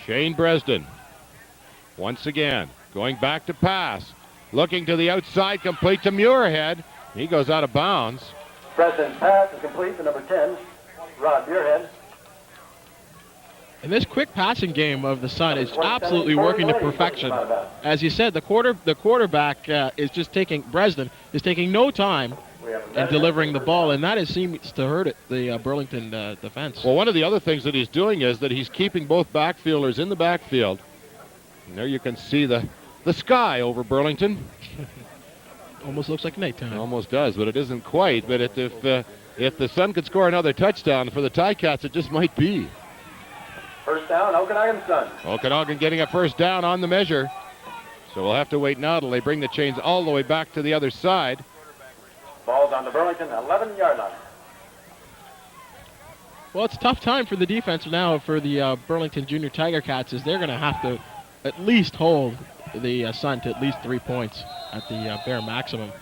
Shane Bresden. Once again, going back to pass. Looking to the outside, complete to Muirhead. He goes out of bounds. Bresden's pass is complete to number 10, Rod Muirhead. And this quick passing game of the Sun is absolutely working to perfection. As you said, the quarterback is just taking, Bresden is taking no time in delivering the ball, and that seems to hurt the Burlington defense. Well, one of the other things that he's doing is that he's keeping both backfielders in the backfield. And there you can see the sky over Burlington. Almost looks like nighttime. It almost does, but it isn't quite. But if the Sun could score another touchdown for the Ticats, it just might be. First down, Okanagan Sun. Okanagan getting a first down on the measure. So we'll have to wait now till they bring the chains all the way back to the other side. Ball's on the Burlington 11-yard line. Well, it's a tough time for the defense now for the Burlington Junior Tiger Cats, as they're going to have to at least hold the Sun to at least 3 points at the bare maximum.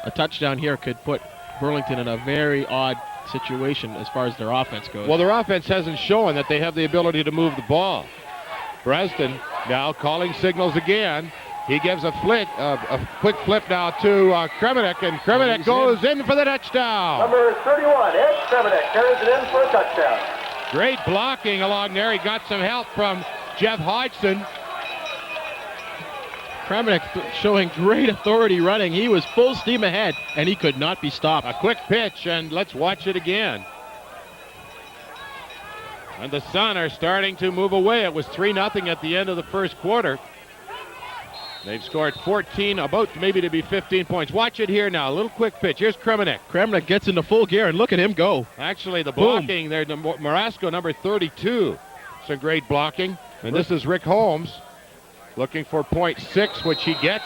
A touchdown here could put Burlington in a very odd situation as far as their offense goes. Well, their offense hasn't shown that they have the ability to move the ball. Bresden now calling signals again. He gives a quick flip now to Kremenek, and Kremenek goes in for the touchdown. Number 31, Ed Kremenek, carries it in for a touchdown. Great blocking along there. He got some help from Jeff Hodgson. Kremenek showing great authority running. He was full steam ahead, and he could not be stopped. A quick pitch, and let's watch it again. And the Sun are starting to move away. It was 3-0 at the end of the first quarter. They've scored 14, about maybe to be 15 points. Watch it here now. A little quick pitch. Here's Kremenek. Kremenek gets into full gear, and look at him go. Actually, the blocking there, Marasco, number 32. Some great blocking. And this is Rick Holmes looking for .6, which he gets.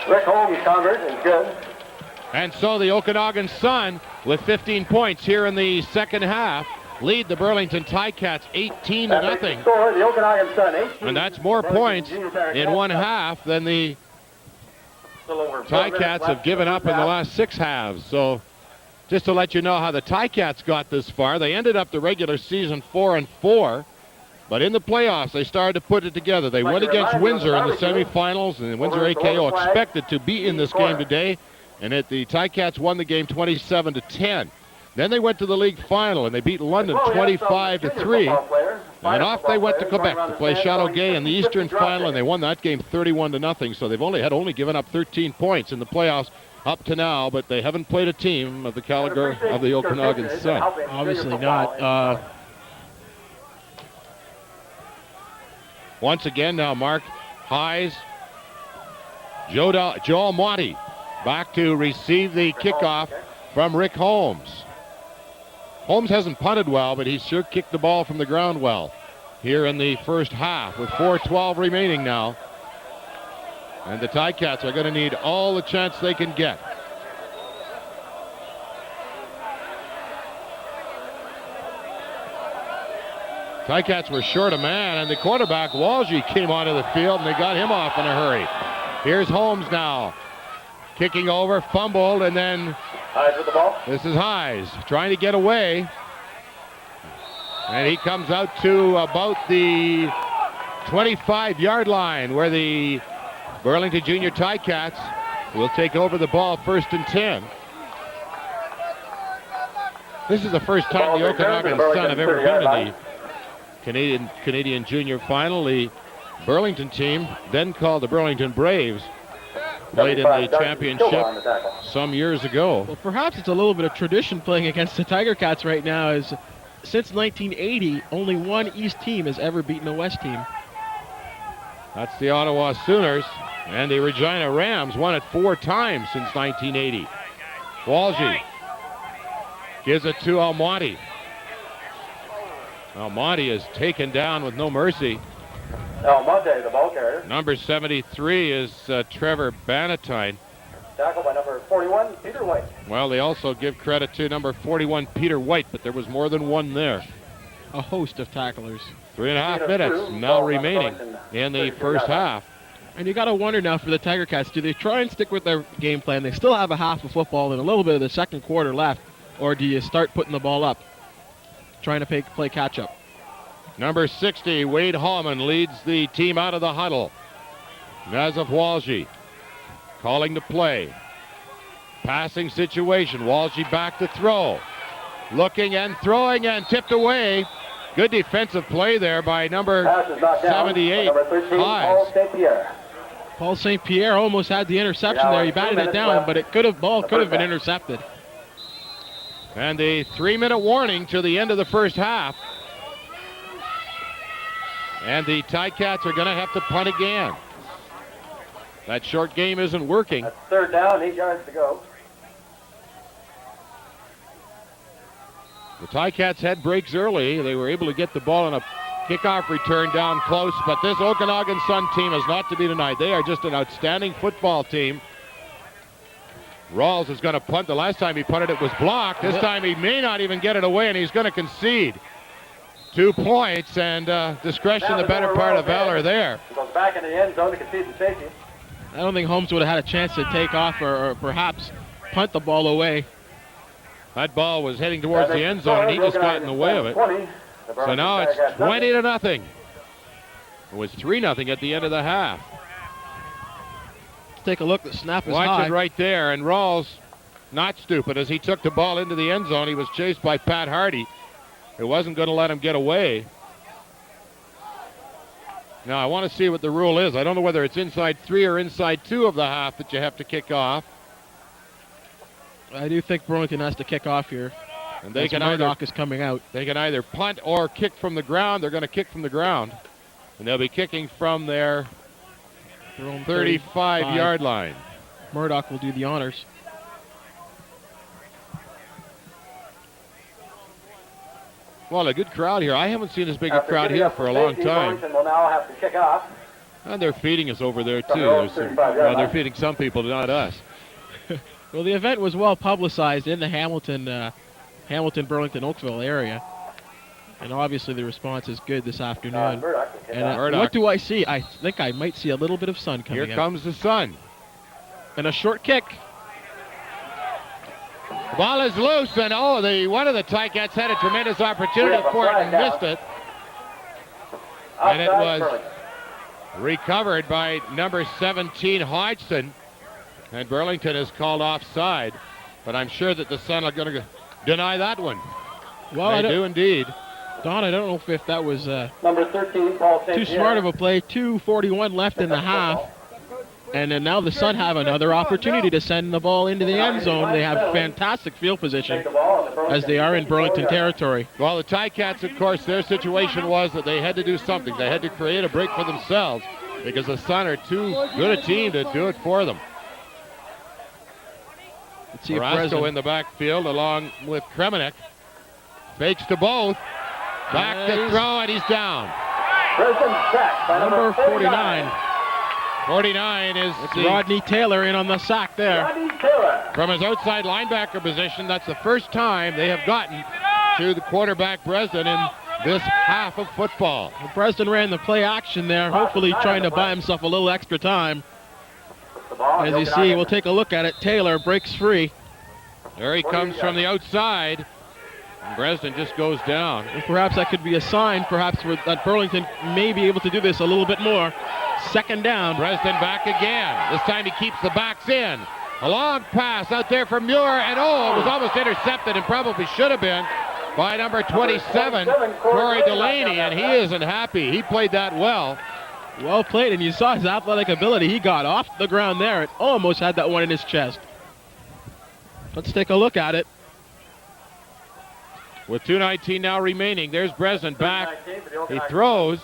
Rick Holmes' convert is good. And so the Okanagan Sun, with 15 points here in the second half, lead the Burlington Ticats 18-0. The Okanagan Sun, 18. And that's more points in one half than the Ticats have given up in the last 6 halves. So just to let you know how the Ticats got this far, they ended up the regular season 4-4. But in the playoffs, they started to put it together. They went against Windsor in the semifinals, and Windsor AKO expected to be in this game today. And the Ticats won the game 27-10. Then they went to the league final, and they beat London 25-3. And off they went to Quebec to play Chateauguay in the Eastern final, and they won that game 31-0. So they've only given up 13 points in the playoffs up to now, but they haven't played a team of the caliber of the Okanagan Sun. Obviously not. Once again now, Mark Hayes, Joe Almonte back to receive the kickoff from Rick Holmes. Holmes hasn't punted well, but he's sure kicked the ball from the ground well here in the first half with 4:12 remaining now. And the Ticats are going to need all the chance they can get. Ticats were short a man, and the quarterback, Walgie, came onto the field, and they got him off in a hurry. Here's Holmes now. Kicking over, fumbled, and then Hayes with the ball. This is Hayes trying to get away. And he comes out to about the 25-yard line where the Burlington Junior Ticats will take over the ball 1st and 10. This is the first time the Okanagan Sun have ever been in the Canadian Junior Final. The Burlington team, then called the Burlington Braves, played in the championship some years ago. Well, perhaps it's a little bit of tradition playing against the Tiger Cats right now, as since 1980, only one East team has ever beaten a West team. That's the Ottawa Sooners, and the Regina Rams won it 4 times since 1980. Walgie gives it to Almonte. Almonte is taken down with no mercy. Almonte, the ball carrier. Number 73 is Trevor Bannatyne. Tackled by number 41, Peter White. Well, they also give credit to number 41, Peter White, but there was more than one there. A host of tacklers. 3.5 minutes now remaining in the first half. And you got to wonder now for the Tiger Cats, do they try and stick with their game plan? They still have a half of football and a little bit of the second quarter left, or do you start putting the ball up, trying to play catch-up? Number 60, Wade Hallman, leads the team out of the huddle. Nazif Walji calling the play. Passing situation. Walji back to throw. Looking and throwing and tipped away. Good defensive play there by number 78, Hives. Paul St. Pierre almost had the interception there. He batted it down, but ball could have been intercepted. And a 3-minute warning to the end of the first half. And the Ticats are going to have to punt again. That short game isn't working. That's 3rd down, 8 yards to go. The Ticats had breaks early. They were able to get the ball on a kickoff return down close, but this Okanagan Sun team is not to be denied. They are just an outstanding football team. Rawls is going to punt. The last time he punted, it was blocked. This time he may not even get it away, and he's going to concede 2 points, and discretion the better part of valor there. He goes back in the end zone to concede the safety. I don't think Holmes would have had a chance to take off or perhaps punt the ball away. That ball was heading towards the end zone, and he just got in the way of it. So now it's 20-0. It was 3-0 at the end of the half. Let's take a look. The snap is Watch high. it right there, and Rawls, not stupid, as he took the ball into the end zone. He was chased by Pat Hardy. It wasn't going to let him get away. Now, I want to see what the rule is. I don't know whether it's inside 3 or inside 2 of the half that you have to kick off. I do think Burlington has to kick off here. And they can either, is coming out. They can either punt or kick from the ground. They're going to kick from the ground. And they'll be kicking from their 35-yard line. Murdoch will do the honors. Well, a good crowd here. I haven't seen this big a crowd here for a long time. Will now have to kick off. And they're feeding us over there, too. Well, they're feeding some people, not us. Well, the event was well publicized in the Hamilton, Burlington, Oakville area. And obviously the response is good this afternoon. And what do I see? I think I might see a little bit of sun coming out. Here comes the sun. And a short kick. The ball is loose, and one of the Ticats had a tremendous opportunity for it and missed it. And it was recovered by number 17, Hodgson. And Burlington is called offside. But I'm sure that the Sun are going to deny that one. Well, they do indeed. Don, I don't know if that was number 13, Paul St. too smart of a play. 2:41 left in the half. And then now the Sun have another opportunity to send the ball into the end zone. They have fantastic field position as they are in Burlington territory. Well, the Ticats, of course, their situation was that they had to do something. They had to create a break for themselves because the Sun are too good a team to do it for them. Let's see if Carrasco in the backfield along with Kremenek. Fakes to both. Back to throw, and he's down. Number 49. 49 is Rodney Taylor in on the sack there. From his outside linebacker position, that's the first time they have gotten to the quarterback Bresden in this half of football. Well, Bresden ran the play action there, hopefully trying to buy himself a little extra time. As you see, we'll take a look at it. Taylor breaks free. There he comes from the outside. And Bresden just goes down. And perhaps that could be a sign, perhaps, that Burlington may be able to do this a little bit more. 2nd down. Bresden back again. This time he keeps the backs in. A long pass out there from Muir, and it was almost intercepted and probably should have been by number 27, Corey Delaney, and he isn't happy. He played that well. Well played, and you saw his athletic ability. He got off the ground there. It almost had that one in his chest. Let's take a look at it. With 2:19 now remaining, there's Bresden back. He throws,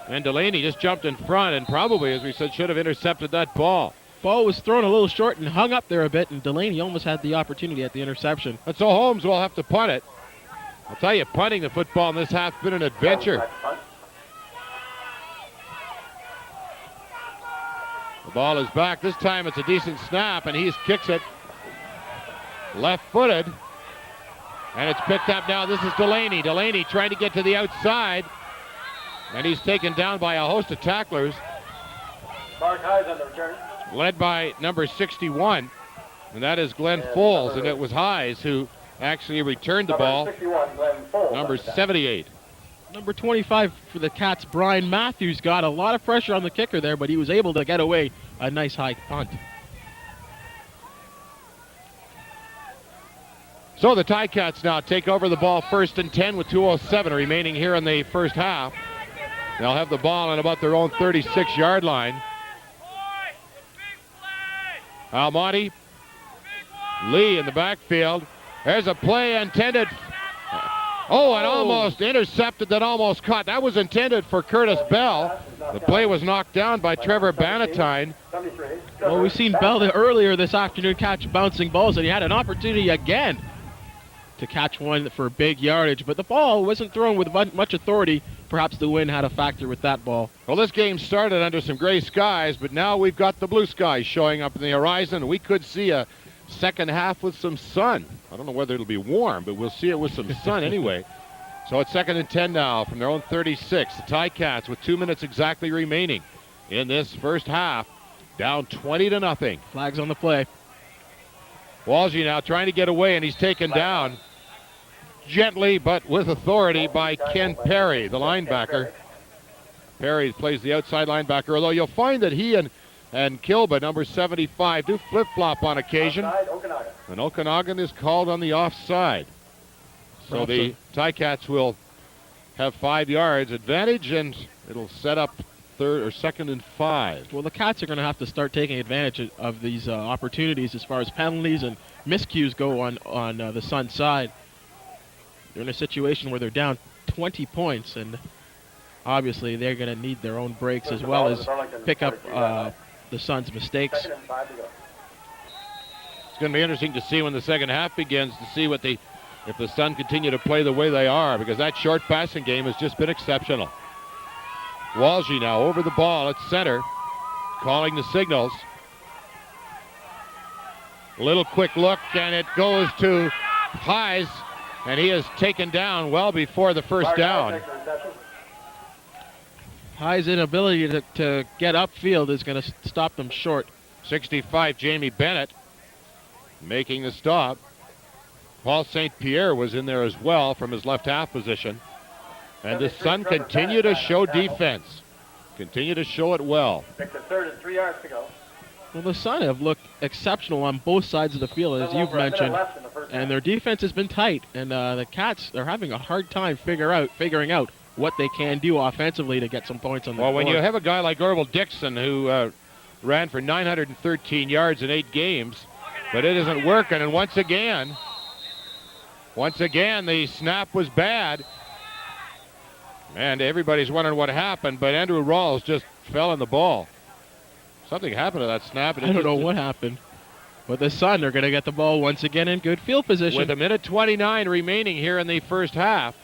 and Delaney just jumped in front and probably, as we said, should have intercepted that ball. Ball was thrown a little short and hung up there a bit, and Delaney almost had the opportunity at the interception. And so Holmes will have to punt it. I'll tell you, punting the football in this half has been an adventure. The ball is back. This time it's a decent snap, and he kicks it left-footed. And it's picked up now. This is Delaney. Delaney trying to get to the outside. And he's taken down by a host of tacklers. Mark Highs on the return. Led by number 61. And that is Glenn Foles. And it was Highs who actually returned the ball. 61, Glenn Foles. Number 78. Number 25 for the Cats, Brian Matthews, got a lot of pressure on the kicker there, but he was able to get away a nice high punt. So the Ticats now take over the ball 1st and 10 with 2:07 remaining here in the first half. They'll have the ball on about their own 36-yard line. Almonte, Lee in the backfield. There's a play intended. Oh, and almost intercepted, that almost caught. That was intended for Curtis Bell. The play was knocked down by Trevor Bannatyne. Well, we've seen Bell earlier this afternoon catch bouncing balls, and he had an opportunity again to catch one for big yardage, but the ball wasn't thrown with much authority. Perhaps the wind had a factor with that ball. Well, this game started under some gray skies, but now we've got the blue skies showing up in the horizon. We could see a second half with some sun. I don't know whether it'll be warm, but we'll see it with some sun anyway. So it's 2nd and 10 now from their own 36. The Ticats with 2 minutes exactly remaining in this first half, down 20-0. Flags on the play. Walshy now trying to get away, and he's taken down gently but with authority by Ken Perry, the linebacker. Perry plays the outside linebacker, although you'll find that he and Kilba, number 75, do flip-flop on occasion. And Okanagan is called on the offside. So the Ticats will have 5 yards advantage, and it'll set up 2nd and 5. Well, the Cats are going to have to start taking advantage of these opportunities as far as penalties and miscues go on the Sun side. They're in a situation where they're down 20 points, and obviously they're going to need their own breaks as well as pick up the Suns' mistakes. Second and 5 to go. It's going to be interesting to see when the second half begins to see if the Sun continue to play the way they are, because that short passing game has just been exceptional. Walshy now over the ball at center, calling the signals. A little quick look, and it goes to Highs, and he is taken down well before the first down. High's inability to get upfield is going to stop them short. 65, Jamie Bennett making the stop. Paul St. Pierre was in there as well from his left half position. And the Sun continue to show defense. Continue to show it well. 3rd and 3 yards to go. Well, the Sun have looked exceptional on both sides of the field, as you've mentioned. And their defense has been tight. And the Cats are having a hard time figuring out what they can do offensively to get some points on the board. Well, when you have a guy like Orville Dixon who ran for 913 yards in 8 games, but it isn't working. And once again, the snap was bad. And everybody's wondering what happened, but Andrew Rawls just fell on the ball. Something happened to that snap. I don't know what happened. But the Sun are going to get the ball once again in good field position. With 1:29 remaining here in the first half.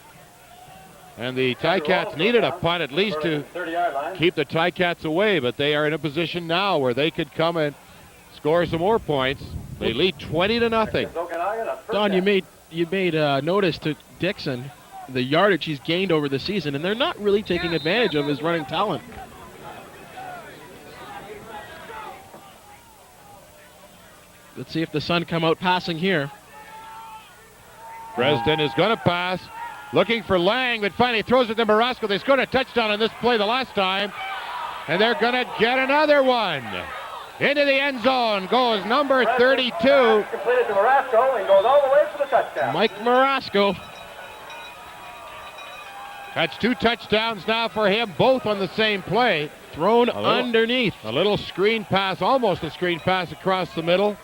And the Ticats needed a punt at least to keep the Ticats away, but they are in a position now where they could come and score some more points. They lead 20-0. Don, you made notice to Dixon the yardage he's gained over the season, and they're not really taking advantage of his running talent. Let's see if the Sun come out passing here. Dresden is going to pass, looking for Lang, but finally throws it to Marasco. They scored a touchdown on this play the last time, and they're going to get another one. Into the end zone goes number 32. Completed to Marasco and goes all the way for the touchdown. Mike Marasco. That's 2 touchdowns now for him, both on the same play. Thrown underneath. A little screen pass, almost a screen pass across the middle.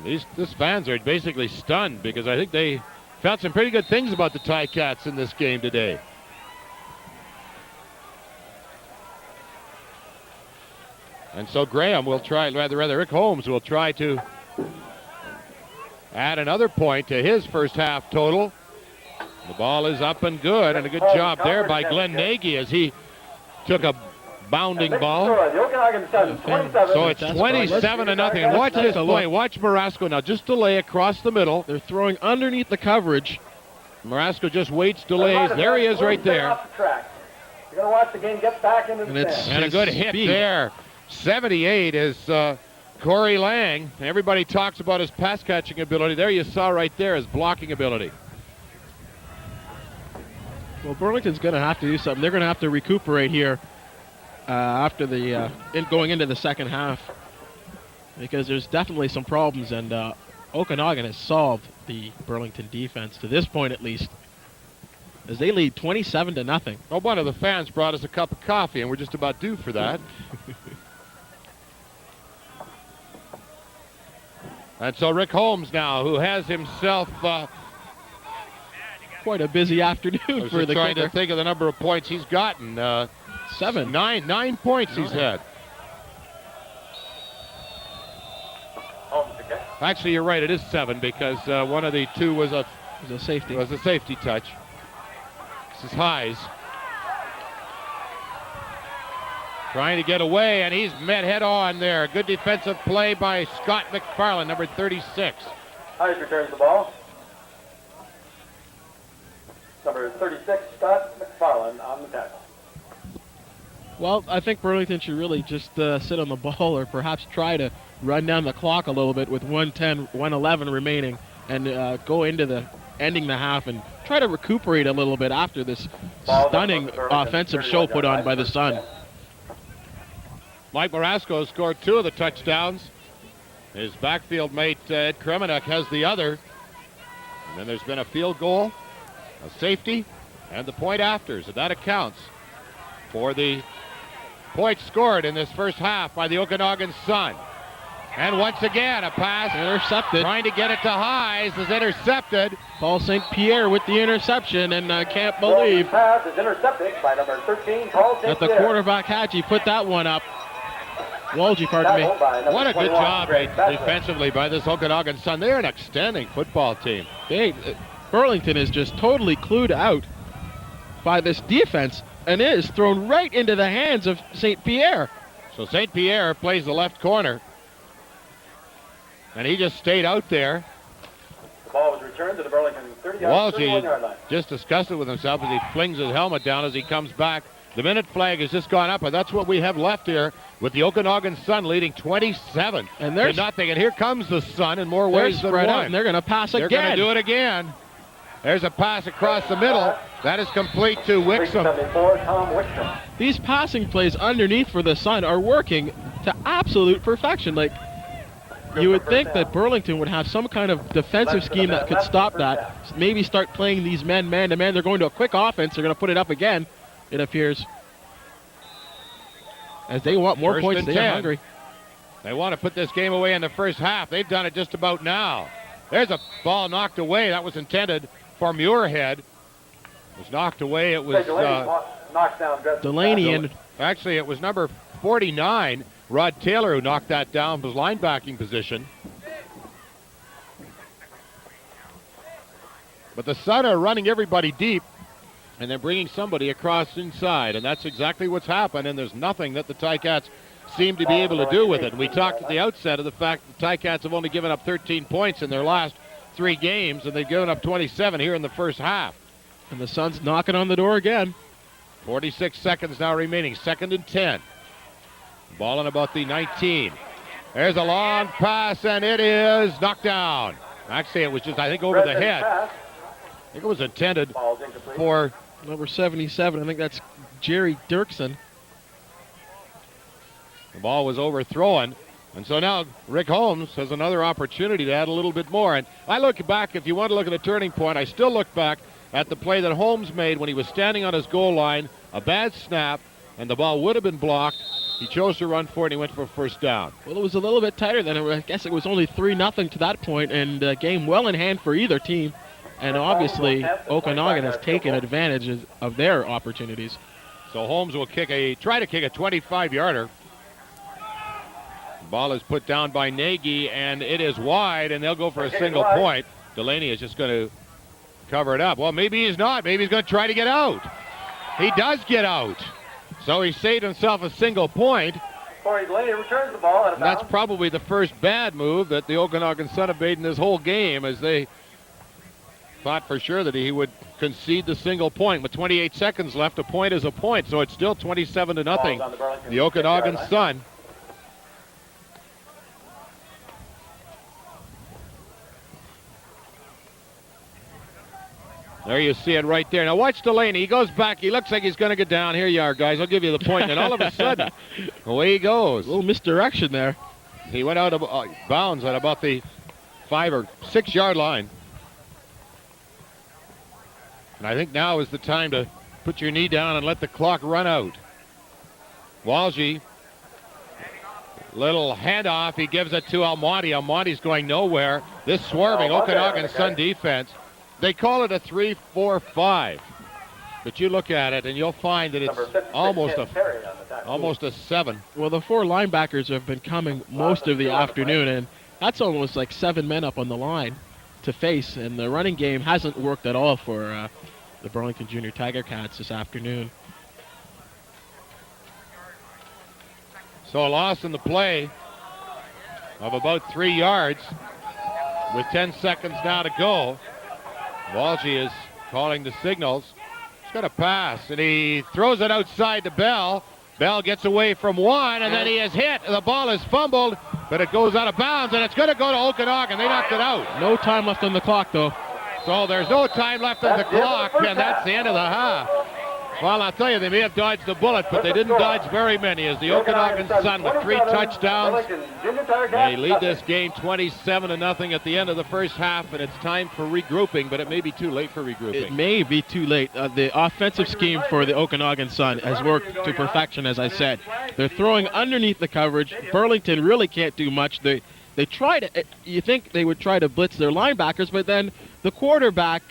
These fans are basically stunned because I think they felt some pretty good things about the Ticats in this game today. And so Graham will try, rather Rick Holmes will try to add another point to his first half total. The ball is up and good, and a good job there by Glenn Nagy as he took a bounding ball. So it's 27-0. Watch this play. Watch Marasco now. Just delay across the middle. They're throwing underneath the coverage. Marasco just waits, delays. There he is right there. You're going to watch the game get back into the and a good hit there. 78 is Corey Lang, everybody talks about his pass catching ability. There you saw right there his blocking ability. Well, Burlington's going to have to do something. They're going to have to recuperate here after the going into the second half, because there's definitely some problems, and Okanagan has solved the Burlington defense to this point at least, as they lead 27-0. Well, one of the fans brought us a cup of coffee, and we're just about due for that. And so Rick Holmes now, who has himself quite a busy afternoon for the trying kicker. to think of the number of points he's gotten. 7. 9 points he's had. Actually, you're right. It is 7 because one of the 2 was a safety. Was a safety touch. This is Highs trying to get away, and he's met head on there. Good defensive play by Scott McFarland, number 36. Highs returns the ball. Number 36, Scott McFarland on the tackle. Well, I think Burlington should really just sit on the ball, or perhaps try to run down the clock a little bit with 1:10, 1:11 remaining, and go into the ending the half and try to recuperate a little bit after this stunning offensive show put on by the Sun. Mike Marasco scored 2 of the touchdowns. His backfield mate, Ed Kremenek, has the other. And then there's been a field goal, a safety, and the point afters. And that accounts for the points scored in this first half by the Okanagan Sun. And once again, a pass intercepted. Trying to get it to Highs is intercepted. Paul St. Pierre with the interception, and I can't believe pass is intercepted by number 13, Paul St. that the Pierre. quarterback Hadji put that one up. Walgie, pardon me. What a good job defensively by this Okanagan Sun. They're an outstanding football team. Burlington is just totally clued out by this defense, and it is thrown right into the hands of St. Pierre. So St. Pierre plays the left corner, and he just stayed out there. The ball was returned to the Burlington 31-yard line. Walgie just disgusted with himself as he flings his helmet down as he comes back. The minute flag has just gone up, and that's what we have left here with the Okanagan Sun leading 27 to nothing. And here comes the Sun in more ways than one. And they're going to pass again. They're going to do it again. There's a pass across the middle. That is complete to Wixom. These passing plays underneath for the Sun are working to absolute perfection. Like, you would think that Burlington would have some kind of defensive scheme that could stop that. Maybe start playing these men man-to-man. They're going to a quick offense. They're going to put it up again, it appears. As they want more points, they are hungry. They want to put this game away in the first half. They've done it just about now. There's a ball knocked away. That was intended for Muirhead. It was knocked away. It was Delaney. And actually, it was number 49, Rod Taylor, who knocked that down from his linebacking position. But the Sun are running everybody deep, and they're bringing somebody across inside, and that's exactly what's happened, and there's nothing that the Ticats seem to be able to do with it. We talked at the outset of the fact that the Ticats have only given up 13 points in their last 3 games, and they've given up 27 here in the first half. And the Sun's knocking on the door again. 46 seconds now remaining, 2nd and 10. Ball in about the 19. There's a long pass, and it is knocked down. Actually, it was just, I think, over the head. I think it was intended for number 77. I think that's Jerry Dirksen. The ball was overthrown. And so now Rick Holmes has another opportunity to add a little bit more. And I look back, if you want to look at a turning point, I still look back at the play that Holmes made when he was standing on his goal line, a bad snap, and the ball would have been blocked. He chose to run for it, and he went for a first down. Well, it was a little bit tighter than I guess it was only 3-0 to that point, and a game well in hand for either team. And obviously, Okanagan has taken advantage of their opportunities. So Holmes will try to kick a 25-yarder. Ball is put down by Nagy, and it is wide, and they'll go for a single point. Delaney is just going to cover it up. Well, maybe he's not. Maybe he's going to try to get out. He does get out. So he saved himself a single point. Corey Delaney returns the ball out of bounds. That's probably the first bad move that the Okanagan Sun have made in this whole game, as they thought for sure that he would concede the single point. With 28 seconds left, a point is a point, so it's still 27-0. The Okanagan Sun. There you see it right there. Now watch Delaney. He goes back. He looks like he's going to get down. Here you are, guys. I'll give you the point. And all of a sudden, away he goes. A little misdirection there. He went out of bounds at about the 5 or 6 yard line. And I think now is the time to put your knee down and let the clock run out. Walshy, little handoff. He gives it to Almonte. Almonte's going nowhere. This swerving Okanagan Sun defense. They call it a 3-4-5, but you look at it and you'll find that it's almost a 7. Well, the 4 linebackers have been coming most of the afternoon, and that's almost like 7 men up on the line to face, and the running game hasn't worked at all for the Burlington Junior Tiger Cats this afternoon. So a loss in the play of about 3 yards with 10 seconds now to go. Walshy is calling the signals. He's got a pass, and he throws it outside to Bell. Bell gets away from one, and then he is hit. The ball is fumbled, but it goes out of bounds, and it's going to go to Okanagan. They knocked it out. No time left on the clock, though. So there's no time left on the clock, and that's the end of the half. Well, I'll tell you, they may have dodged a bullet, but they didn't dodge very many, as the Okanagan Sun with 3 touchdowns. They lead this game 27-0 at the end of the first half, and it's time for regrouping, but it may be too late for regrouping. It may be too late. The offensive scheme for the Okanagan Sun has worked to perfection, as I said. They're throwing underneath the coverage. Burlington really can't do much. They try to. You think they would try to blitz their linebackers, but then the quarterback,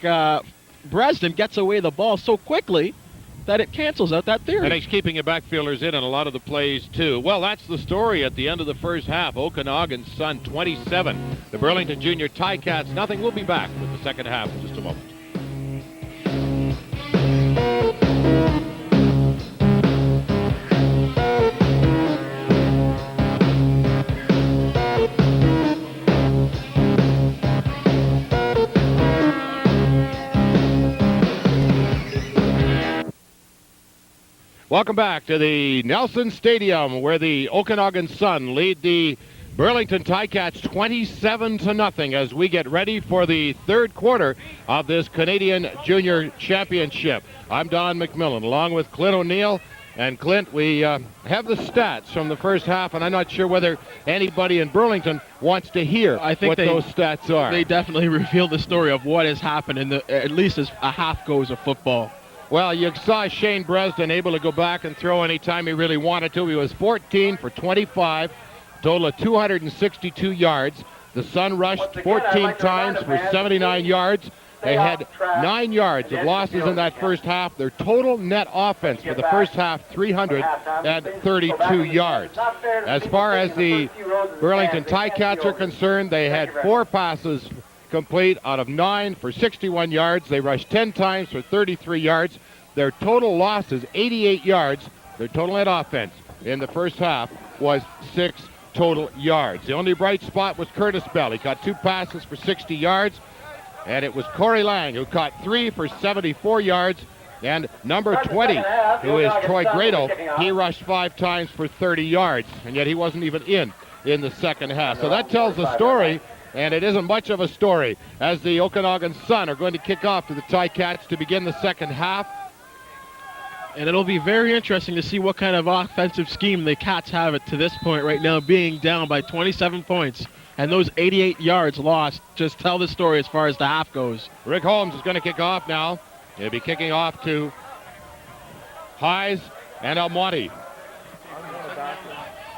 Bresden, gets away the ball so quickly that it cancels out that theory. And he's keeping the backfielders in on a lot of the plays, too. Well, that's the story at the end of the first half. Okanagan Sun 27. The Burlington Junior Ticats nothing. We'll be back with the second half in just a moment. Welcome back to the Nelson Stadium, where the Okanagan Sun lead the Burlington Ticats 27-0 as we get ready for the third quarter of this Canadian Junior Championship. I'm Don McMillan, along with Clint O'Neill. And Clint, we have the stats from the first half, and I'm not sure whether anybody in Burlington wants to hear what those stats are. They definitely reveal the story of what has happened at least as a half goes of football. Well, you saw Shane Bresden able to go back and throw anytime he really wanted to. He was 14 for 25, total of 262 yards. The Sun rushed 14 times for 79 yards. They had 9 yards of losses in that first half. Their total net offense for the first half, 332 yards. As far as the Burlington Ticats are concerned, they had 4 passes complete out of 9 for 61 yards. They rushed 10 times for 33 yards. Their total losses, 88 yards. Their total net offense in the first half was 6 total yards. The only bright spot was Curtis Bell. He caught 2 passes for 60 yards. And it was Corey Lang who caught 3 for 74 yards. And number 20, who is Troy Grado, he rushed 5 times for 30 yards. And yet he wasn't even in the second half. So that tells the story. And it isn't much of a story, as the Okanagan Sun are going to kick off to the Ticats to begin the second half. And it'll be very interesting to see what kind of offensive scheme the Cats have it to this point right now, being down by 27 points. And those 88 yards lost just tell the story as far as the half goes. Rick Holmes is going to kick off now. He'll be kicking off to Hayes and Almonte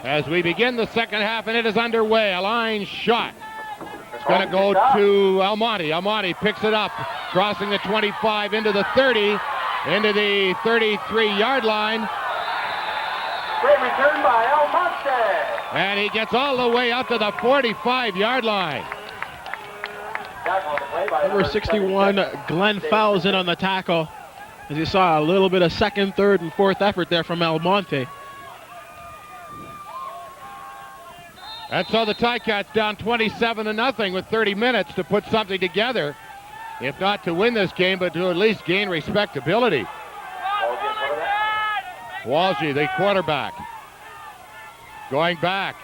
as we begin the second half, and it is underway. A line shot. It's going to go to Almonte. Almonte picks it up, crossing the 25 into the 30, into the 33-yard line. Great return by Almonte. And he gets all the way up to the 45-yard line. Number 61, Glenn fouls in on the tackle. As you saw, a little bit of second, third, and fourth effort there from Almonte. And so the Ticats down 27-0 with 30 minutes to put something together. If not to win this game, but to at least gain respectability. Walshy, the quarterback. Going back.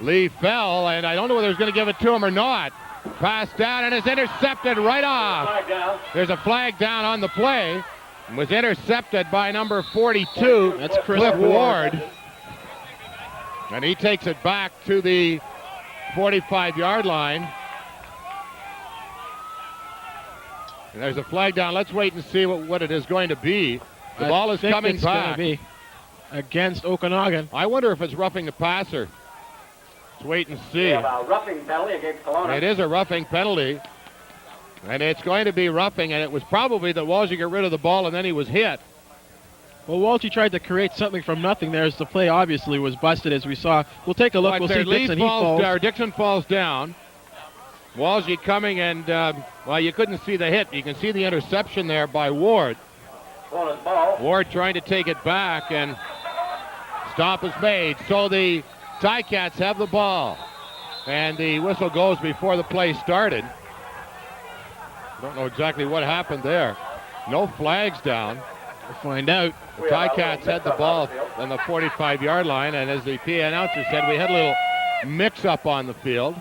Lee fell, and I don't know whether he's going to give it to him or not. Pass down and is intercepted right off. Flag down. There's a flag down on the play. Was intercepted by number 42. That's Chris Cliff Ward. Ward. And he takes it back to the 45-yard line. And there's a flag down. Let's wait and see what it is going to be. The ball is coming back. Be against Okanagan. I wonder if it's roughing the passer. Let's wait and We see. have a roughing penalty against Kelowna. It is a roughing penalty. And it's going to be roughing, and it was probably that Walshy got rid of the ball and then he was hit. Well, Walshy tried to create something from nothing there as the play obviously was busted, as we saw. We'll take a look. But We'll there, see Dixon. He falls falls. down, Dixon falls down. Walshy coming and, well, you couldn't see the hit. You can see the interception there by Ward. Kelowna's ball. Ward trying to take it back, and stop is made. So the Ticats have the ball. And the whistle goes before the play started. Don't know exactly what happened there. No flags down. We'll find out. The Ticats had the ball on the 45-yard line, and as the PA announcer said, we had a little mix-up on the field.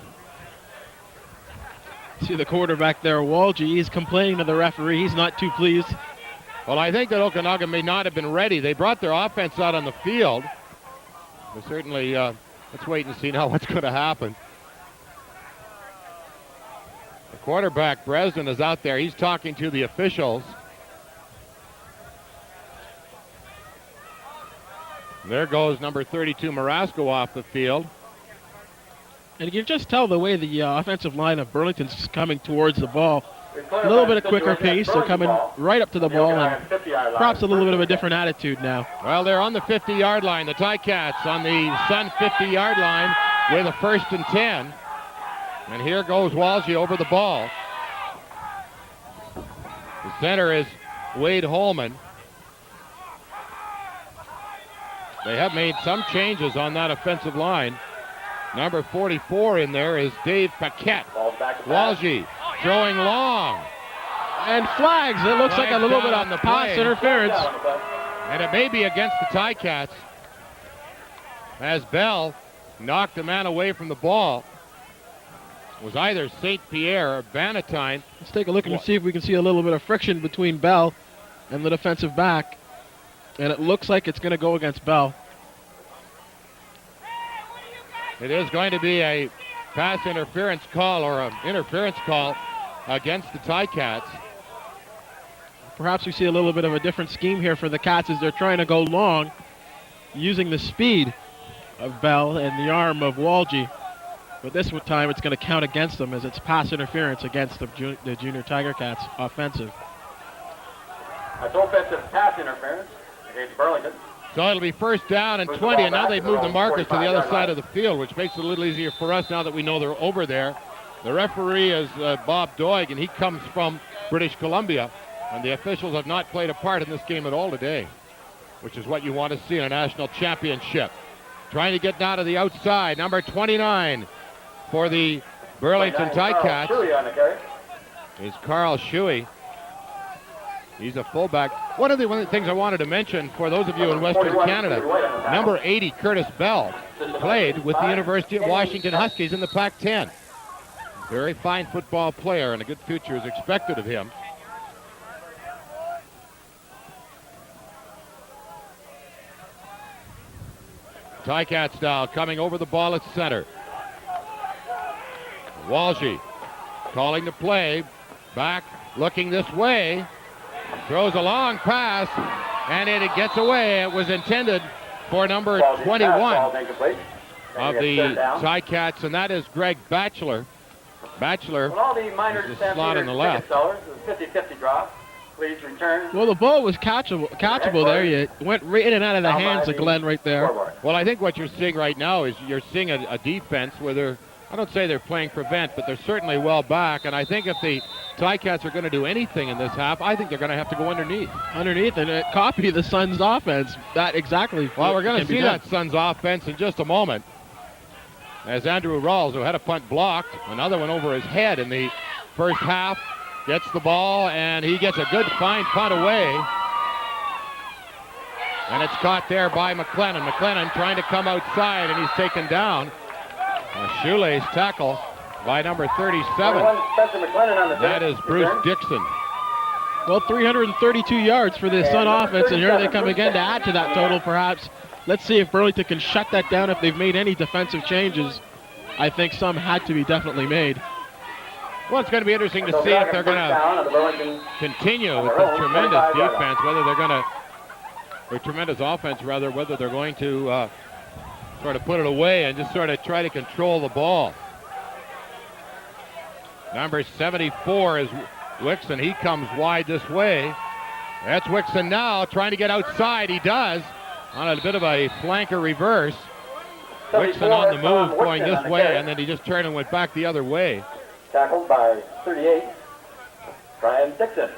See the quarterback there, Walshy. He's complaining to the referee. He's not too pleased. Well, I think that Okanagan may not have been ready. They brought their offense out on the field. But certainly, let's wait and see now what's going to happen. The quarterback, Bresden, is out there. He's talking to the officials. There goes number 32, Marasco, off the field. And you can just tell the way the offensive line of Burlington's coming towards the ball. A little bit of quicker pace. They're coming right up to the ball, and perhaps a little bit of a different attitude now. Well, they're on the 50-yard line. The Ticats on the Sun 50-yard line with a 1st and 10. And here goes Walshy over the ball. The center is Wade Holman. They have made some changes on that offensive line. Number 44 in there is Dave Paquette. Walshy throwing long. And flags. It looks like a little bit on of the pass play. interference. And it may be against the Ticats as Bell knocked the man away from the ball. It was either St. Pierre or Bannatyne. Let's take a look and see if we can see a little bit of friction between Bell and the defensive back. And it looks like it's going to go against Bell. It is going to be a pass interference call or an interference call against the Ticats. Perhaps we see a little bit of a different scheme here for the Cats as they're trying to go long, using the speed of Bell and the arm of Walshy. But this time it's going to count against them as it's pass interference against the Junior Tiger Cats offensive. That's offensive pass interference against Burlington. So it'll be 1st down and 20, and now they've moved the markers to the other side of the field, which makes it a little easier for us now that we know they're over there. The referee is Bob Doig, and he comes from British Columbia, and the officials have not played a part in this game at all today, which is what you want to see in a national championship. Trying to get down to the outside, number 29 for the Burlington Ticats is Carl Shuey. He's a fullback. One of the things I wanted to mention for those of you in Western Canada, number 80, Curtis Bell, played with the University of Washington Huskies in the Pac-10. Very fine football player, and a good future is expected of him. Ticats now coming over the ball at center. Walshy calling the play, back looking this way, throws a long pass, and it gets away. It was intended for number 21 of the Ticats, and that is Greg Batchelor. Batchelor is the slot on the left. 50-50 draw. Please return. Well, the ball was catchable there. You went right in and out of the hands of Glenn right there. Well, I think what you're seeing right now is you're seeing a defense where they're, I don't say they're playing prevent, but they're certainly well back. And I think if the Ticats are going to do anything in this half, I think they're going to have to go underneath. Underneath and copy the Suns' offense. That exactly. Well, we're going to see that Suns' offense in just a moment. As Andrew Rawls, who had a punt blocked, another one over his head in the first half, gets the ball, and he gets a good fine punt away. And it's caught there by McLennan. McLennan trying to come outside, and he's taken down. A shoelace tackle by number 37. 21, Spencer McLennan on the That is Bruce return. Dixon. Well, 332 yards for the And Sun number offense, and here they 37, come Bruce again to Dixon. add to that total, perhaps. Let's see if Burlington can shut that down, if they've made any defensive changes. I think some had to be definitely made. Well, it's going to be interesting to So see if they're Okanagan going first to down on the Burlington continue on with their this own tremendous 25-yard line. defense, whether they're going to, or tremendous offense rather, whether they're going to sort of put it away and just sort of try to control the ball. Number 74 is Wixon. He comes wide this way. That's Wixon now trying to get outside. He does on a bit of a flanker reverse. Wixon on the move going this way, and then he just turned and went back the other way. Tackled by 38, Brian Dixon.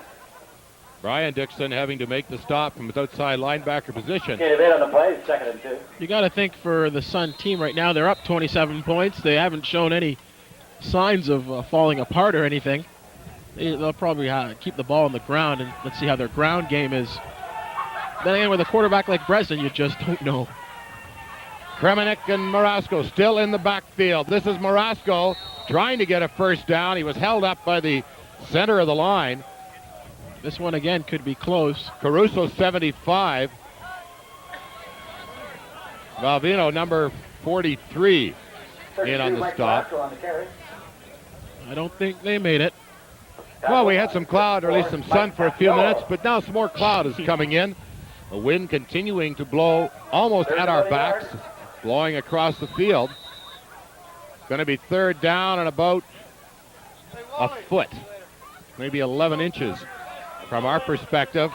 Brian Dixon having to make the stop from his outside linebacker position. Gain of 8 on the play, 2nd and 2. You got to think for the Sun team right now, they're up 27 points. They haven't shown any signs of falling apart or anything. They'll probably keep the ball on the ground, and let's see how their ground game is. Then again, with a quarterback like Bresnan, you just don't know. Kremenek and Marasco still in the backfield. This is Marasco trying to get a first down. He was held up by the center of the line. This one again could be close. Caruso 75. Valvino number 43 in on the Mike stop. Glasgow on the carry. I don't think they made it. Well, we had some cloud, or at least some sun for a few minutes, but now some more cloud is coming in. The wind continuing to blow almost at our backs, blowing across the field. It's going to be 3rd down and about a foot, maybe 11 inches from our perspective.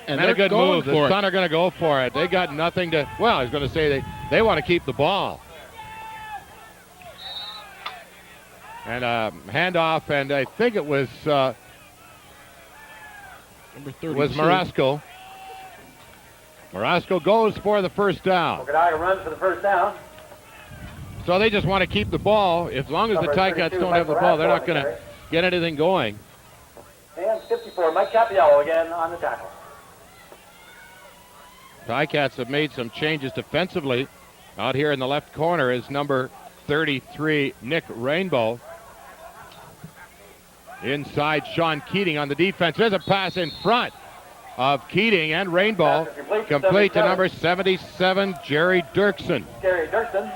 And a they're good going move. The for it. Sun are going to go for it. They got nothing to, well, I was going to say they want to keep the ball. And handoff, and I think it was Number 32. Marasco. Marasco goes for the first down. Okanagan runs for the first down. So they just want to keep the ball. As long as the Number Ticats 32, don't have the Mike ball, they're Marasco not on going the to get anything going. And 54, Mike Capiello again on the tackle. Ticats have made some changes defensively. Out here in the left corner is number 33, Nick Rainbow. Inside, Sean Keating on the defense. There's a pass in front of Keating and Rainbow. Pass is Complete to 77. number 77, Jerry Dirksen. Gary Dirksen.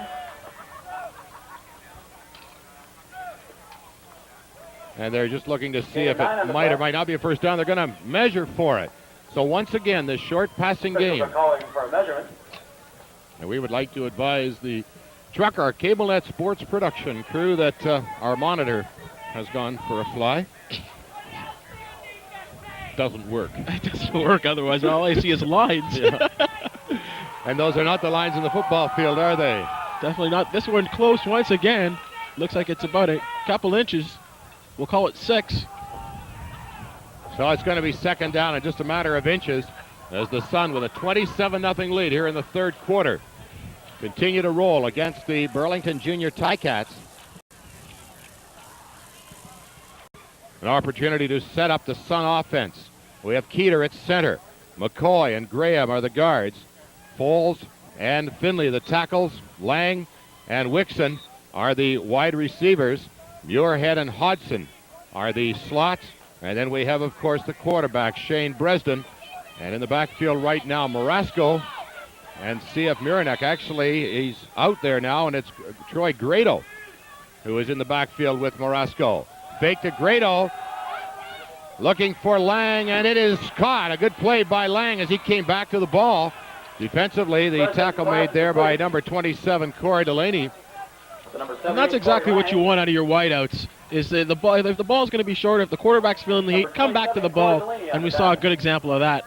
And they're just looking to see Gain if of 9 on it the might or play. might not be a first down. They're going to measure for it. So once again, this short passing Officials game. are calling for a measurement. And we would like to advise the Trucker CableNet Sports Production crew that our monitor has gone for a fly. Doesn't work. It doesn't work otherwise. All I see is lines. Yeah. And those are not the lines in the football field, are they? Definitely not. This one close once again. Looks like it's about a couple inches. We'll call it 6. So it's going to be 2nd down in just a matter of inches as the Sun with a 27-0 lead here in the 3rd quarter continue to roll against the Burlington Junior Ticats. An opportunity to set up the Sun offense. We have Keeter at center. McCoy and Graham are the guards. Foles and Finley the tackles. Lang and Wixon are the wide receivers. Muirhead and Hodgson are the slots. And then we have, of course, the quarterback, Shane Bresden. And in the backfield right now, Marasco and C.F. Muranek. Actually, he's out there now, and it's Troy Grado who is in the backfield with Marasco. Fake to Grado, looking for Lang, and it is caught. A good play by Lang as he came back to the ball. Defensively, the tackle made there by number 27, Corey Delaney. And that's exactly what you want out of your wideouts. Is the ball? If the ball's going to be short, if the quarterback's feeling the heat, come back to the ball. And we saw a good example of that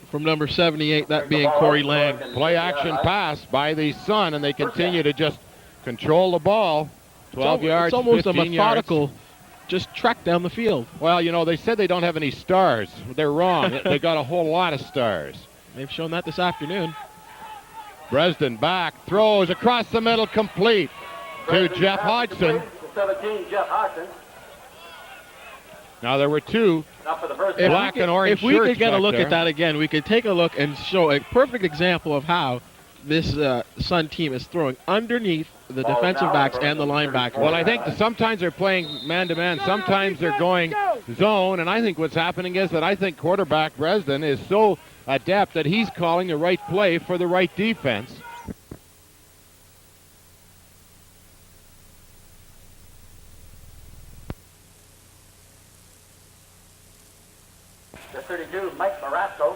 from number 78, that being Corey Lang. Play action pass by the Sun, and they continue to just control the ball. 12 yards, It's almost a 15 methodical, yards. just trek down the field. Well, you know, they said they don't have any stars. They're wrong. They got a whole lot of stars. They've shown that this afternoon. Bresden back, throws across the middle, complete to Jeff Hodgson. 17, Jeff Hodgson. Now there were two Not for the first If black we could, and orange If we shirts could get a back look there. at that again, we could take a look and show a perfect example of how this Sun team is throwing underneath the defensive backs and the linebackers. Well, I think sometimes they're playing man-to-man. Sometimes they're going zone. And I think what's happening is that I think quarterback Bresden is so adept that he's calling the right play for the right defense. The 32, Mike Marasco.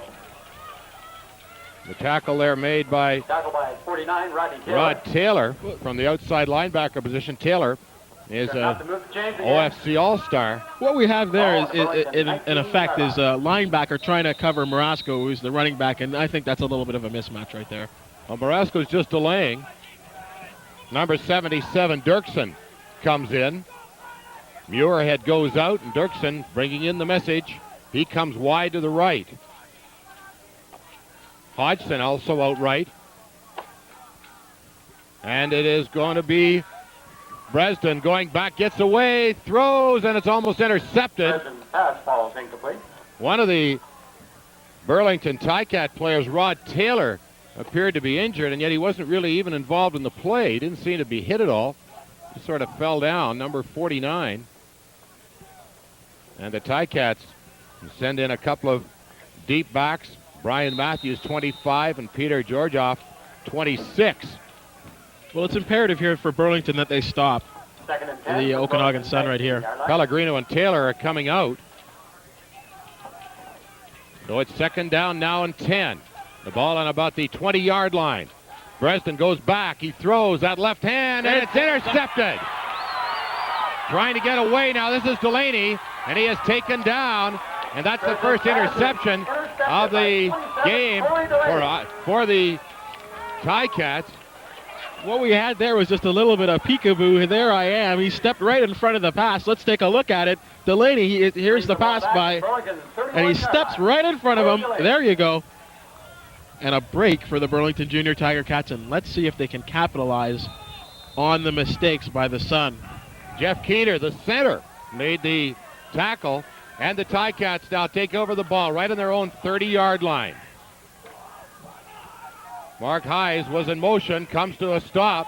The tackle there made by Tackle by 49, Rodney Taylor. Rod Taylor from the outside linebacker position. Taylor is a OFC All-Star. What we have there is, in effect, is a linebacker trying to cover Marasco, who's the running back, and I think that's a little bit of a mismatch right there. Well, Marasco's just delaying. Number 77, Dirksen, comes in. Muirhead goes out, and Dirksen bringing in the message. He comes wide to the right. Hodgson also out right. And it is going to be Bresden going back, gets away, throws, and it's almost intercepted. Bresden's pass falls incomplete. One of the Burlington Ticat players, Rod Taylor, appeared to be injured, and yet he wasn't really even involved in the play. He didn't seem to be hit at all. He sort of fell down, number 49. And the Ticats send in a couple of deep backs. Brian Matthews, 25, and Peter Georgioff, 26. Well, it's imperative here for Burlington that they stop Second and 10. the Okanagan Sun right here. Pellegrino and Taylor are coming out. So it's second down now and 10. The ball on about the 20-yard line. Bresden goes back. He throws that left hand, and it's intercepted. Trying to get away now. This is Delaney, and he is taken down. And that's the first interception of the game for the Ticats. What we had there was just a little bit of peekaboo. There I am. He stepped right in front of the pass. Let's take a look at it. Delaney, here's the pass by, and he steps right in front of him. There you go. And a break for the Burlington Junior Tiger Cats, and let's see if they can capitalize on the mistakes by the Sun. Jeff Keener, the center, made the tackle, and the Ticats now take over the ball right on their own 30-yard line. Mark Hayes was in motion, comes to a stop.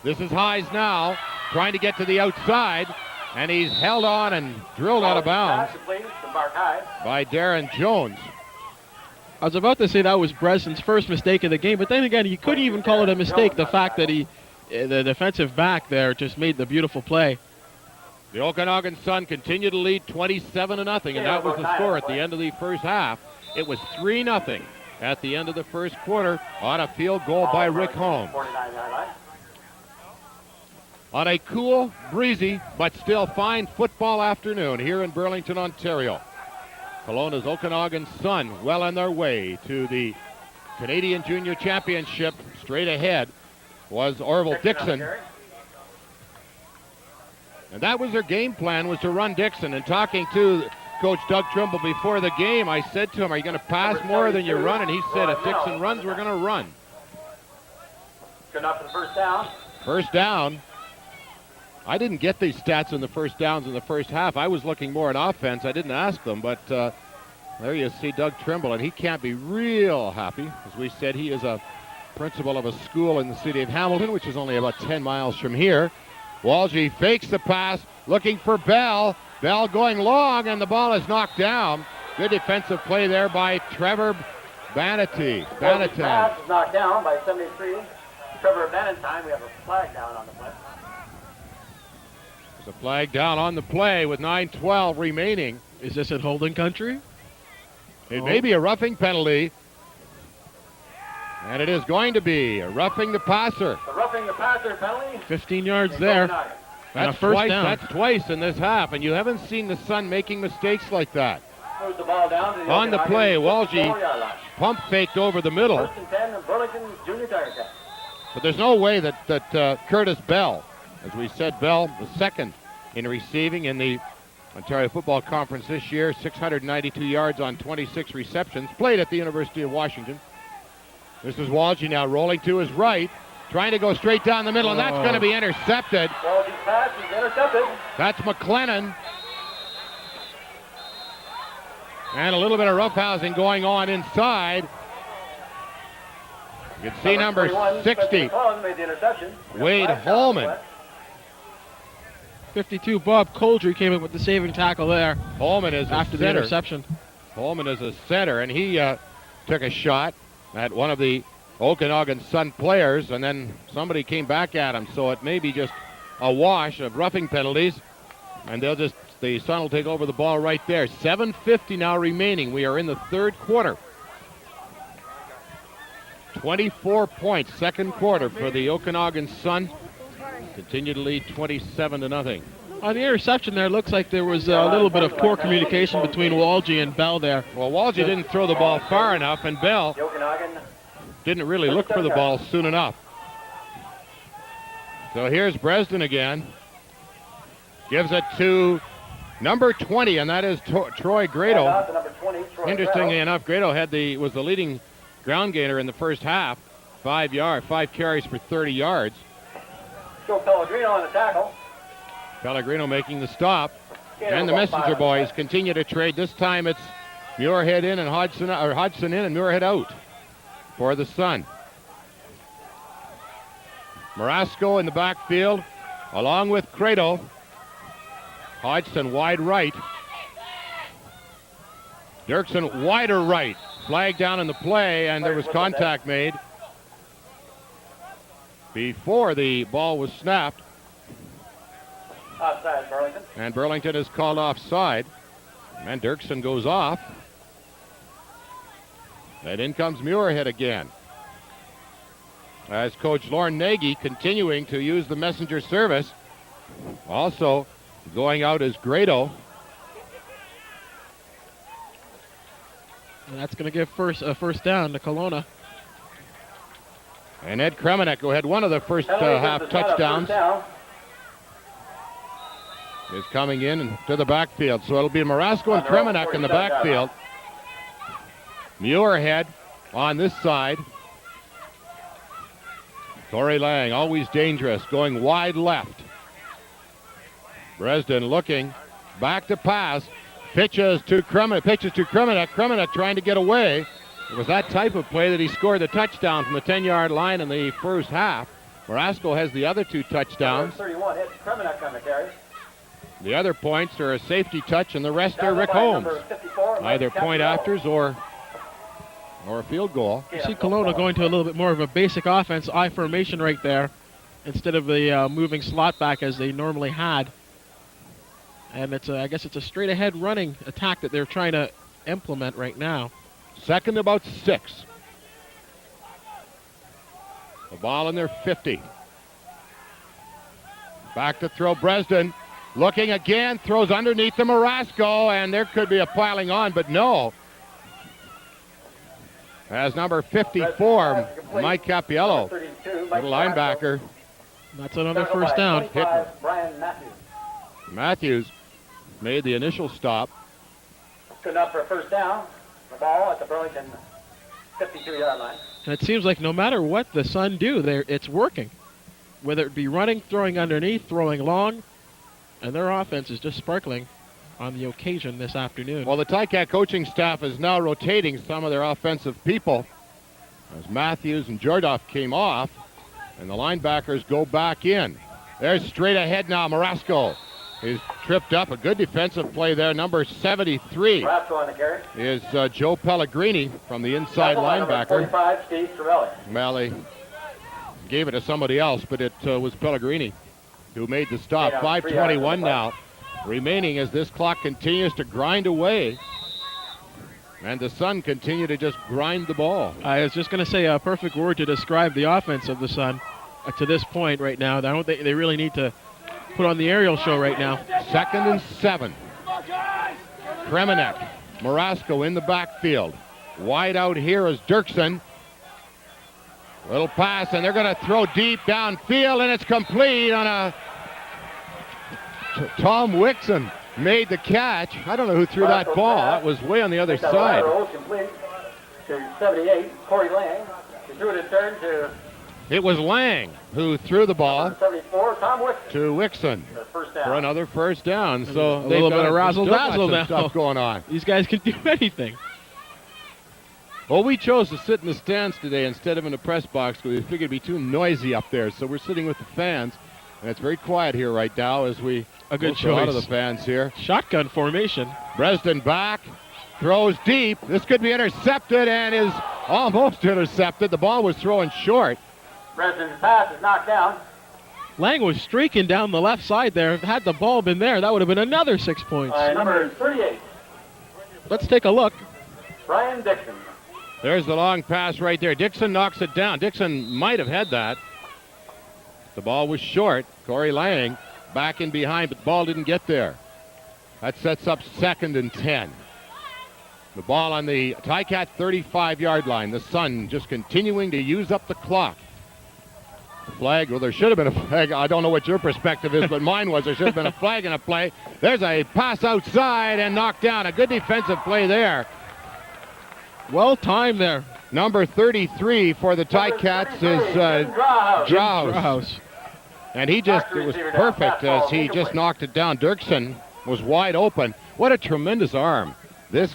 This is Hayes now, trying to get to the outside, and he's held on and drilled out of bounds by Darren Jones. I was about to say that was Bresden's first mistake of the game, but then again, you couldn't even call it a mistake, the fact that the defensive back there just made the beautiful play. The Okanagan Sun continue to lead 27-0, and that was the score at the end of the first half. It was 3-0 at the end of the first quarter on a field goal by Rick Holmes. On a cool, breezy, but still fine football afternoon here in Burlington, Ontario. Kelowna's Okanagan Sun well on their way to the Canadian Junior Championship. Straight ahead was Orville Dixon. And that was their game plan, was to run Dixon. And talking to Coach Doug Trimble before the game, I said to him, are you going to pass more than you run? And he said, if Dixon runs, we're going to run. Good enough for the first down. First down. I didn't get these stats in the first downs in the first half. I was looking more at offense. I didn't ask them, but there you see Doug Trimble, and he can't be real happy. As we said, he is a principal of a school in the city of Hamilton, which is only about 10 miles from here. Walgie fakes the pass, looking for Bell. Bell going long, and the ball is knocked down. Good defensive play there by Trevor Bannaty. Pass is knocked down by 73. Trevor Bannaty. We have a flag down on the play. There's a flag down on the play with 9:12 remaining. Is this at holding country? It may be a roughing penalty. And it is going to be a roughing the passer. The roughing the passer penalty. 15 yards there. And a first down. That's twice in this half, and you haven't seen the Sun making mistakes like that. Moves the ball down to the on the play, Walgie pump faked over the middle. First and 10, Burlington Junior Tiger Cats. But there's no way that Curtis Bell, as we said, Bell, the second in receiving in the Ontario Football Conference this year, 692 yards on 26 receptions, played at the University of Washington. This is Walgie now rolling to his right, trying to go straight down the middle, and that's going to be intercepted. Walgie's pass is intercepted. That's McLennan. And a little bit of roughhousing going on inside. You can see number 60, Made the interception. Wade Holman. 52, Bob Coldry came in with the saving tackle there Holman is after a the center. interception. Holman is a center, and he took a shot at one of the Okanagan Sun players, and then somebody came back at him. So it may be just a wash of roughing penalties, and the Sun will take over the ball right there. 7:50 now remaining. We are in the third quarter. 24 points, second quarter for the Okanagan Sun. Continue to lead 27-0. On the interception there, it looks like there was a little bit of poor communication between Walgie and Bell there. Well, Walgie didn't throw the ball far enough, and Bell didn't really look for the ball soon enough. So here's Bresden again. Gives it to number 20, and that is Troy Grado. Interestingly enough, Grado was the leading ground gainer in the first half. 5 carries for 30 yards. Joe Pellegrino on the tackle. Pellegrino making the stop. And the Messenger boys continue to trade. This time it's Muirhead in and Hodgson in and Muirhead out for the Sun. Marasco in the backfield along with Credo. Hodgson wide right. Dirksen wider right. Flag down in the play, and there was contact made before the ball was snapped. Offside, Burlington. And Burlington is called offside. And Dirksen goes off. And in comes Muirhead again. As Coach Lorne Nagy continuing to use the messenger service. Also going out is Grado. And that's going to give a first down to Kelowna. And Ed Kremenek, who had one of the first half touchdowns, is coming in to the backfield. So it'll be Marasco and Kremenek in the backfield. Muirhead on this side. Corey Lang, always dangerous, going wide left. Bresden looking, back to pass. Pitches to Kremenek. Kremenek trying to get away. It was that type of play that he scored the touchdown from the 10-yard line in the first half. Marasco has the other two touchdowns. 31 hit Kremenek on the carry. The other points are a safety touch, and the rest are Rick Holmes. Either point afters or a field goal. You see Kelowna going to a little bit more of a basic offense, I formation right there, instead of the moving slot back as they normally had. And I guess it's a straight ahead running attack that they're trying to implement right now. Second about 6. The ball in their 50. Back to throw Bresden. Looking again, throws underneath the Marasco, and there could be a piling on, but no. As number 54, Mike Capiello, little linebacker. That's another first down. Brian Matthews made the initial stop. Good enough for a first down. The ball at the Burlington 52-yard line. And it seems like no matter what the Sun do, it's working. Whether it be running, throwing underneath, throwing long, and their offense is just sparkling on the occasion this afternoon. Well, the Ticat coaching staff is now rotating some of their offensive people as Matthews and Jordoff came off, and the linebackers go back in. There's straight ahead now, Marasco. He's tripped up. A good defensive play there. Number 73 is Joe Pellegrini from the inside linebacker. 45, Steve Cervelli. Malley gave it to somebody else, but it was Pellegrini who made the stop. 5:21 now remaining as this clock continues to grind away. And the Sun continue to just grind the ball. I was just going to say a perfect word to describe the offense of the Sun to this point right now. I don't think they really need to put on the aerial show right now. 2nd and 7. Kremenek, Marasco in the backfield. Wide out here is Dirksen. Little pass, and they're going to throw deep downfield, and it's complete on a... Tom Wixon made the catch. I don't know who threw that ball. That was way on the other side. Complete to 78, Corey Lang. He threw it in turn to... It was Lang who threw the ball 74, Tom Wixon. to Wixon for another first down. So a little bit of razzle-dazzle now. Stuff going on. These guys can do anything. Well, we chose to sit in the stands today instead of in the press box because we figured it'd be too noisy up there. So we're sitting with the fans, and it's very quiet here right now as we A good host a lot of choice. the fans here. Shotgun formation. Bresden back, throws deep. This could be intercepted and is almost intercepted. The ball was thrown short. Bresden's pass is knocked down. Lang was streaking down the left side there. Had the ball been there, that would have been another 6 points. By number 38, Let's take a look. Brian Dixon. There's the long pass right there. Dixon knocks it down. Dixon might have had that. The ball was short. Corey Lang back in behind, but the ball didn't get there. That sets up 2nd and 10. The ball on the Ticat 35-yard line. The Sun just continuing to use up the clock. Flag, well, there should have been a flag. I don't know what your perspective is, but mine was there should have been a flag in a play. There's a pass outside and knocked down. A good defensive play there. Well timed there. Number 33 for the Ticats is Drowse. Strauss. And it was perfect as he just knocked it down. Dirksen was wide open. What a tremendous arm this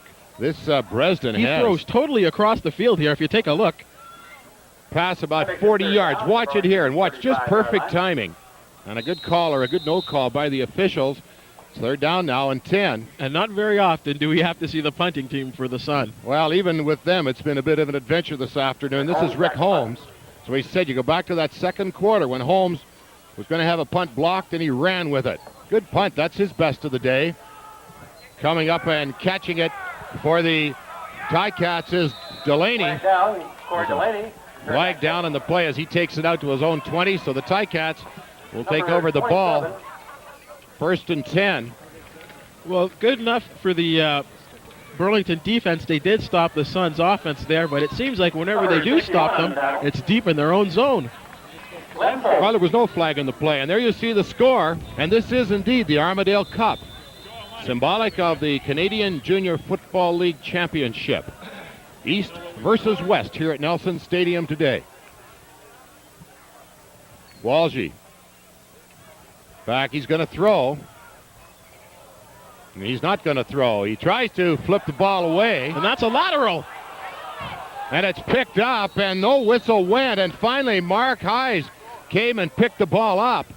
Bresden He has. throws totally across the field here if you take a look. Pass about 40 yards. Watch it here and watch just perfect timing. And a good call or a good no call by the officials. So they're down now and 10. And not very often do we have to see the punting team for the Sun. Well, even with them, it's been a bit of an adventure this afternoon. This is Rick Holmes. So he said you go back to that second quarter when Holmes was going to have a punt blocked and he ran with it. Good punt. That's his best of the day. Coming up and catching it for the Ticats is Delaney. Flag down, Corey Delaney. Flag down on the play as he takes it out to his own 20. So the Ticats will take Number over the ball. 27. 1st and 10. Well, good enough for the Burlington defense. They did stop the Suns' offense there, but it seems like whenever they do stop them, it's deep in their own zone. Well, there was no flag in the play. And there you see the score. And this is indeed the Armadale Cup, symbolic of the Canadian Junior Football League Championship. East versus West here at Nelson Stadium today. Walshy. Back, he's going to throw. He's not going to throw. He tries to flip the ball away. And that's a lateral. And it's picked up, and no whistle went. And finally, Mark Hayes came and picked the ball up.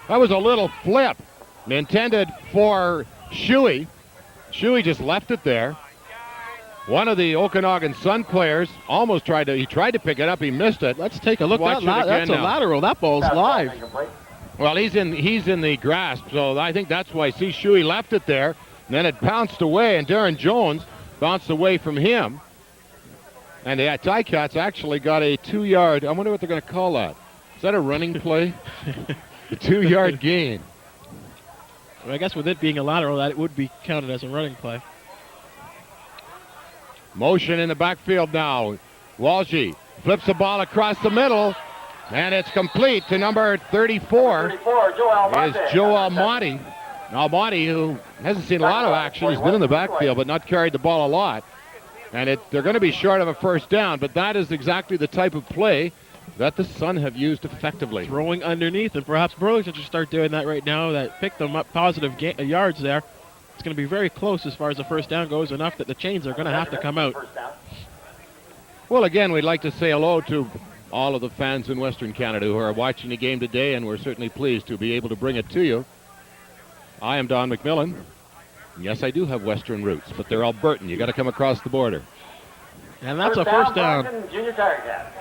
That was a little flip intended for Shuey. Shuey just left it there. One of the Okanagan Sun players almost tried to pick it up. He missed it. Let's take a look. Watch it again That's a now. lateral. That ball's live. Well, he's in the grasp, so I think that's why. See, Shuey left it there, and then it bounced away, and Darren Jones bounced away from him. And the Ticats actually got a 2-yard. I wonder what they're going to call that. Is that a running play? A 2-yard gain. Well, I guess with it being a lateral, that would be counted as a running play. Motion in the backfield now. Walshy flips the ball across the middle, and it's complete to number 34. 34, Joe Almonte. Is Joe Almonte. Almonte, who hasn't seen a lot of action. He's been in the backfield, but not carried the ball a lot. And they're going to be short of a first down, but that is exactly the type of play that the Sun have used effectively. Throwing underneath, and perhaps Burlington should start doing that right now. That picked them up positive yards there. It's going to be very close as far as the first down goes, enough that the chains are going to have to come out. Well, again, we'd like to say hello to all of the fans in Western Canada who are watching the game today, and we're certainly pleased to be able to bring it to you. I am Don McMillan. Yes, I do have Western roots, but they're Albertan. You got to come across the border. And that's a first down. Burlington Junior Tiger Cats.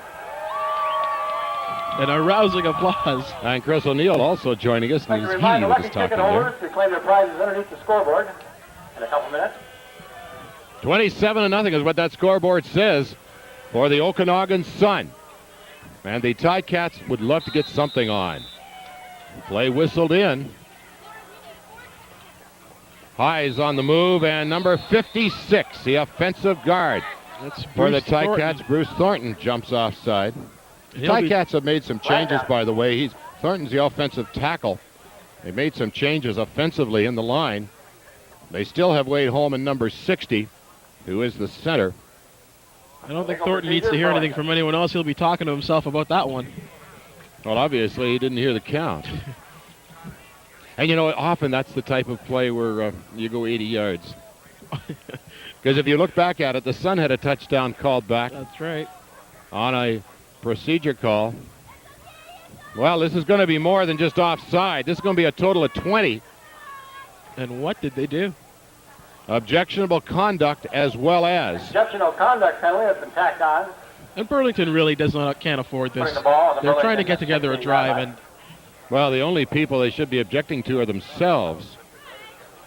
And a rousing applause. And Chris O'Neill also joining us, Like and to he's remind the what lucky is talking ticket here. holders to claim their prizes underneath the scoreboard in a couple minutes. 27-0 is what that scoreboard says for the Okanagan Sun. And the Ticats would love to get something on. Play whistled in. Hayes on the move, and number 56, the offensive guard That's for the Bruce Thornton. Ticats. Bruce Thornton jumps offside. He'll be- Ticats have made some changes, by the way. Thornton's the offensive tackle. They made some changes offensively in the line. They still have Wade Holman, number 60, who is the center. I don't think Thornton needs to hear anything from anyone else. He'll be talking to himself about that one. Well, obviously, he didn't hear the count. And, you know, often that's the type of play where you go 80 yards. Because if you look back at it, the Sun had a touchdown called back That's right. on a procedure call. Well, this is going to be more than just offside. This is going to be a total of 20. And what did they do? Objectionable conduct as well as. Exceptional conduct penalty has been tacked on. And Burlington really can't afford this. Putting the ball on the They're trying to Burlington get together a 16-yard drive, line. and Well, the only people they should be objecting to are themselves.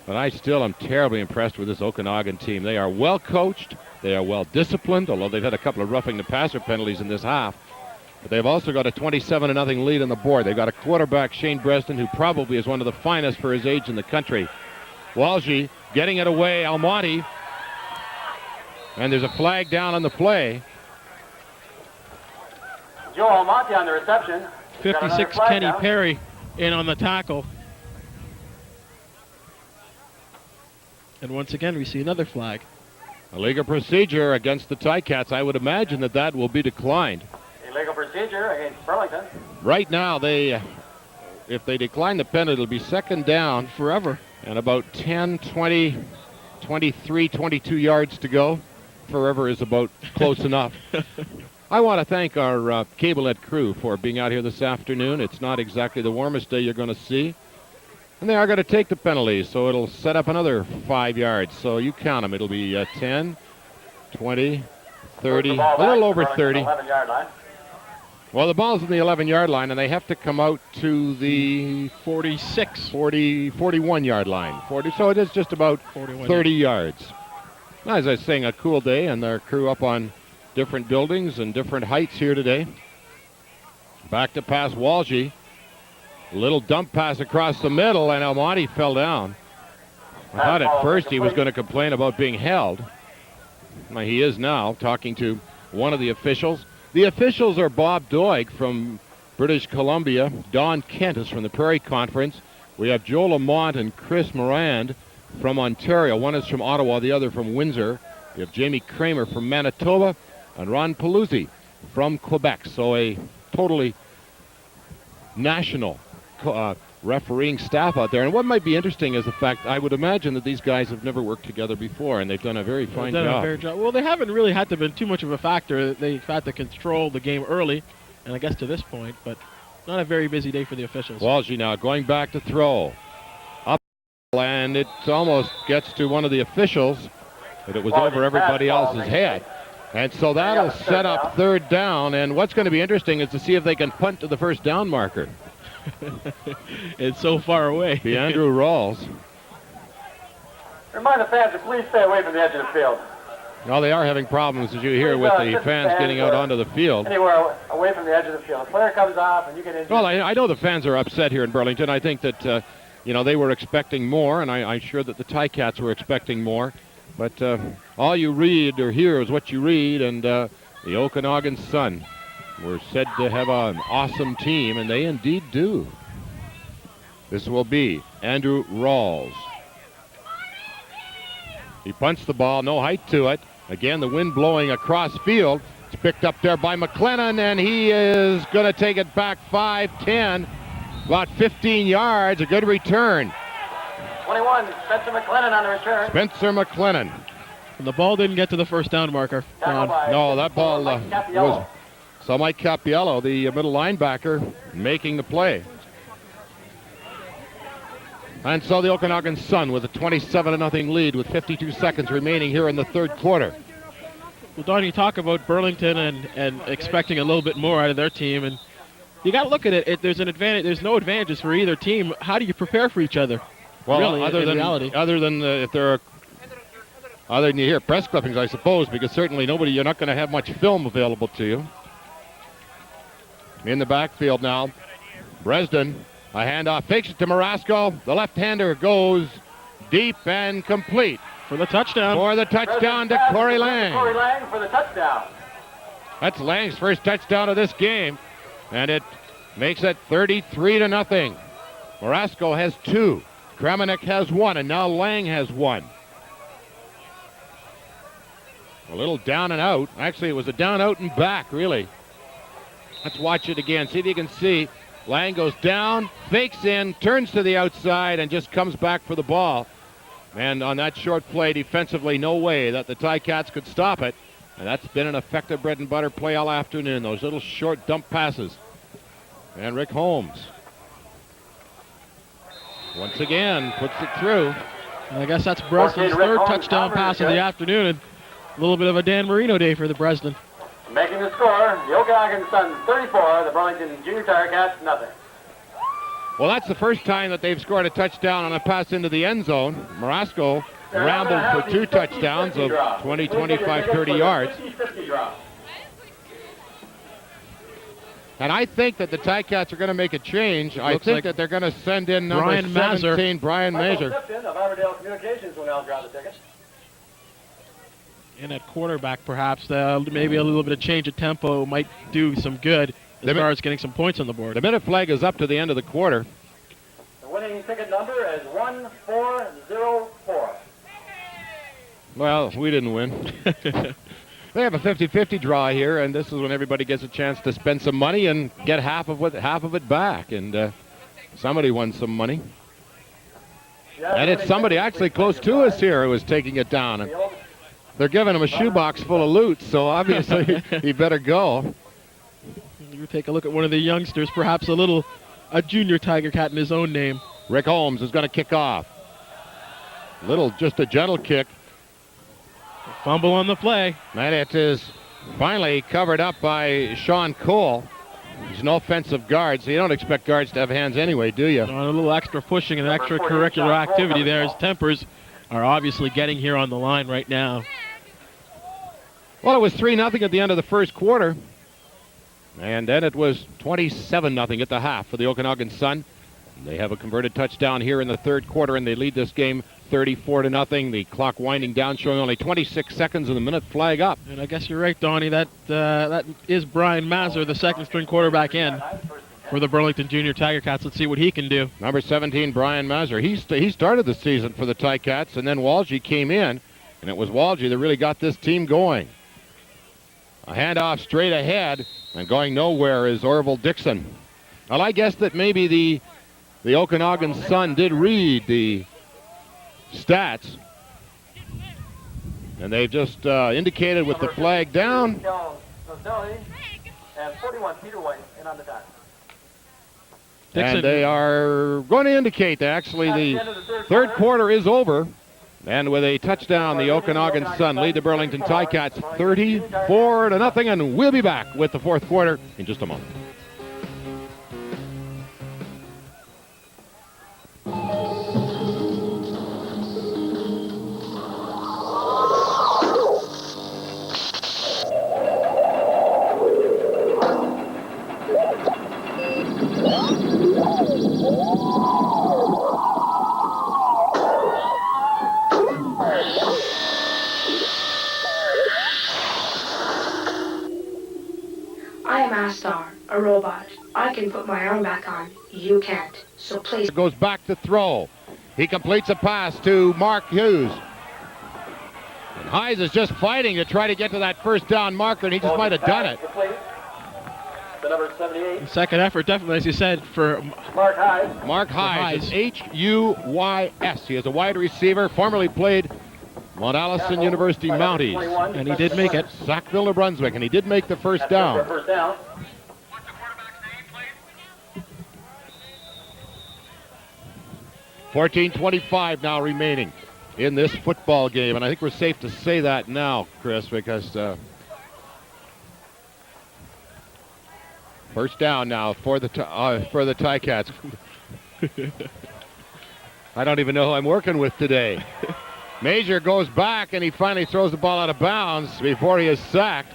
But I still am terribly impressed with this Okanagan team. They are well coached. They are well disciplined, although they've had a couple of roughing the passer penalties in this half. But they've also got a 27-0 lead on the board. They've got a quarterback, Shane Breston, who probably is one of the finest for his age in the country. Walshy getting it away, Almonte. And there's a flag down on the play. Joe Almonte on the reception. Got another 56 flag Kenny down. Perry in on the tackle. And once again, we see another flag. A legal procedure against the Ticats. I would imagine that will be declined. Illegal procedure against Burlington. Right now, if they decline the penalty, it'll be second down Forever. and about 10, 20, 23, 22 yards to go. Forever is about close enough. I want to thank our Cablenet crew for being out here this afternoon. It's not exactly the warmest day you're going to see. And they are going to take the penalty, so it'll set up another 5 yards. So you count them. It'll be 10, 20, 30, a little over 30. 11-yard line. Well, the ball's in the 11-yard line, and they have to come out to the 41-yard line. 40, so it is just about 41. 30 yards. Now, as I was saying, a cool day, and their crew up on different buildings and different heights here today. Back to pass Walshy. A little dump pass across the middle, and Almonte fell down. I thought at first he was going to complain about being held. Well, he is now, talking to one of the officials. The officials are Bob Doig from British Columbia. Don Kent is from the Prairie Conference. We have Joe Lamont and Chris Morand from Ontario. One is from Ottawa, the other from Windsor. We have Jamie Kramer from Manitoba and Ron Paluzzi from Quebec. So a totally national refereeing staff out there. And what might be interesting is the fact I would imagine that these guys have never worked together before, and they've done a very fine They've done job. a fair job. Well, they haven't really had to been too much of a factor. They've had to control the game early, and I guess to this point, but not a very busy day for the officials. Walshy now going back to throw. Up, and it almost gets to one of the officials, but it was over everybody else's head. And so that'll set up third down, and what's going to be interesting is to see if they can punt to the first down marker. It's so far away. Be Andrew Rawls. Remind the fans to please stay away from the edge of the field. Well, they are having problems, as you hear, with the fans getting out onto the field. Anywhere away from the edge of the field. A player comes off and you get injured. Well, I know the fans are upset here in Burlington. I think that, they were expecting more, and I'm sure that the Ticats were expecting more. But all you read or hear is what you read, and the Okanagan Sun were said to have an awesome team, and they indeed do. This will be Andrew Rawls. He punts the ball, no height to it. Again, the wind blowing across field. It's picked up there by McLennan, and he is going to take it back 5-10, about 15 yards, a good return. 21, Spencer McLennan on the return. Spencer McLennan. And the ball didn't get to the first down marker. Tackled by No, that ball Mike Capiello. was... So Mike Capiello, the middle linebacker, making the play. And so the Okanagan Sun with a 27-0 lead with 52 seconds remaining here in the third quarter. Well, Don, you talk about Burlington and expecting a little bit more out of their team, and you got to look at it. There's an advantage. There's no advantages for either team. How do you prepare for each other? Well, really, other in reality. than if there are, other than you hear press clippings, I suppose, because certainly you're not going to have much film available to you. In the backfield now, Bresden, a handoff, fakes it to Marasco. The left-hander goes deep and complete. For the touchdown. For the touchdown to Corey Lang. Corey Lang for the touchdown. That's Lang's first touchdown of this game, and it makes it 33-0. Marasco has 2. Kramenik has 1, and now Lang has 1. A little down and out. Actually, it was a down, out, and back, really. Let's watch it again. See if you can see. Lang goes down, fakes in, turns to the outside, and just comes back for the ball. And on that short play defensively, no way that the Ticats could stop it. And that's been an effective bread and butter play all afternoon, those little short dump passes. And Rick Holmes, once again, puts it through. And I guess that's Breslin's third touchdown pass of the afternoon, and a little bit of a Dan Marino day for the Breslin. Making the score, the Okanagan Sun 34, the Burlington Junior Tiger Cats nothing. Well, that's the first time that they've scored a touchdown on a pass into the end zone. Marasco rambled for 2 touchdowns of 20, 25, 30 yards. And I think that the Ticats are going to make a change. I think that they're going to send in number 17, Brian Mazur. Of Iverdale Communications will now draw the tickets. And at quarterback, perhaps, maybe a little bit of change of tempo might do some good as far as getting some points on the board. The minute flag is up to the end of the quarter. The winning ticket number is 1404. Well, we didn't win. They have a 50-50 draw here, and this is when everybody gets a chance to spend some money and get half of it back. And somebody won some money. And it's somebody actually close to us here who is taking it down. And they're giving him a shoebox full of loot, so obviously he better go. You take a look at one of the youngsters, perhaps a junior Tiger Cat in his own name. Rick Holmes is going to kick off. Just a gentle kick. Fumble on the play. And it is finally covered up by Sean Cole. He's an offensive guard, so you don't expect guards to have hands anyway, do you? A little extra pushing and extracurricular activity there. His tempers are obviously getting here on the line right now. Well, it was 3-0 at the end of the first quarter. And then it was 27-0 at the half for the Okanagan Sun. They have a converted touchdown here in the third quarter, and they lead this game 34-0. The clock winding down, showing only 26 seconds and the minute flag up. And I guess you're right, Donnie. That is Brian Mazur, the second-string quarterback in for the Burlington Junior Tiger Cats. Let's see what he can do. Number 17, Brian Mazur. He started the season for the Ticats, and then Walgie came in, and it was Walgie that really got this team going. A handoff straight ahead, and going nowhere is Orville Dixon. Well, I guess that maybe the Okanagan Sun did read the stats, and they've just indicated with the flag down. And 41 Peter White in on the dot. And they are going to indicate that actually the third quarter is over. And with a touchdown, the Okanagan Sun lead the Burlington Ticats 34-0, and we'll be back with the fourth quarter in just a moment. A robot. I can put my arm back on. You can't. So please. Goes back to throw. He completes a pass to Mark Hughes. And Hines is just fighting to try to get to that first down marker, and he just might have done it. The number 78. The second effort, definitely, as you said, for Mark Hines. Mark Hines. H-U-Y-S. He is a wide receiver, formerly played Mount Allison University Mounties. And he did make it. Sackville, New Brunswick, and he did make the first down. 14:25 now remaining in this football game, and I think we're safe to say that now, Chris, because first down now for the Ticats. I don't even know who I'm working with today. Major goes back, and he finally throws the ball out of bounds before he is sacked.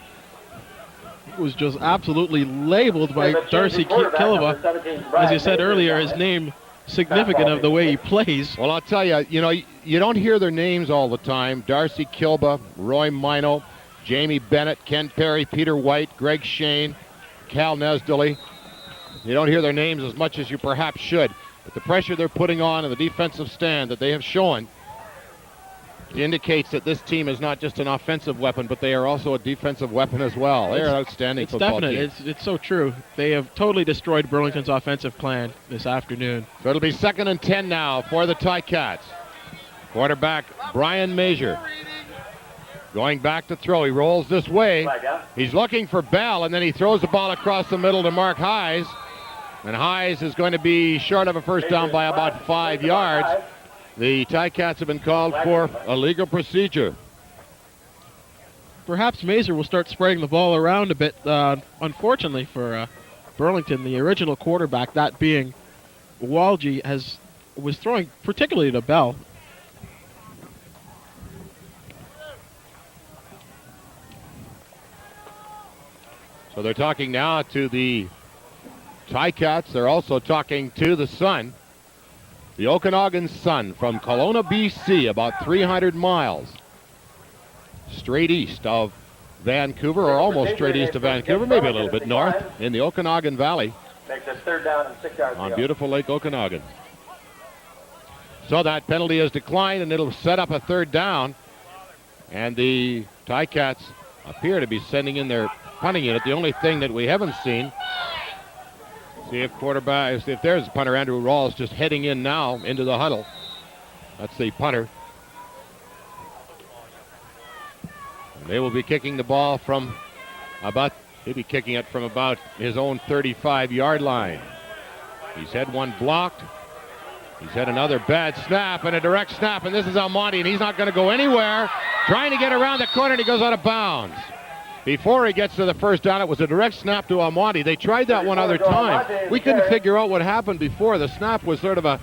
It was just absolutely labeled by Darcy Kilva. As you said earlier, his name significant of the way he plays. Well, I'll tell you, you don't hear their names all the time. Darcy Kilba, Roy Mino, Jamie Bennett, Ken Perry, Peter White, Greg Shane, Cal Nesdilly. You don't hear their names as much as you perhaps should. But the pressure they're putting on in the defensive stand that they have shown indicates that this team is not just an offensive weapon, but they are also a defensive weapon as well. They're an outstanding football team. It's so true. They have totally destroyed Burlington's offensive plan this afternoon. So it'll be 2nd and 10 now for the Ticats. Quarterback Brian Mazur going back to throw. He rolls this way. He's looking for Bell, and then he throws the ball across the middle to Mark Hayes. And Hayes is going to be short of a first down by about 5 yards. The Ticats have been called for a legal procedure. Perhaps Mazur will start spreading the ball around a bit. Unfortunately for Burlington, the original quarterback, that being Walgie, was throwing particularly to Bell. So they're talking now to the Ticats. They're also talking to the Sun. The Okanagan Sun from Kelowna, BC, about 300 miles straight east of Vancouver, or almost straight east of Vancouver, maybe a little bit north in the Okanagan Valley Makes it 3rd down and 6 yards. on beautiful Lake Okanagan. So that penalty is declined, and it'll set up a 3rd down. And the Ticats appear to be sending in their punting unit. The only thing that we haven't seen, see if there's punter Andrew Rawls just heading in now into the huddle. That's the punter. And they will be kicking the ball from about his own 35-yard line. He's had one blocked. He's had another bad snap and a direct snap, and this is Almonte, and he's not going to go anywhere. Trying to get around the corner, and he goes out of bounds. Before he gets to the first down, it was a direct snap to Almonte. They tried that one other time. We couldn't figure out what happened before. The snap was sort of a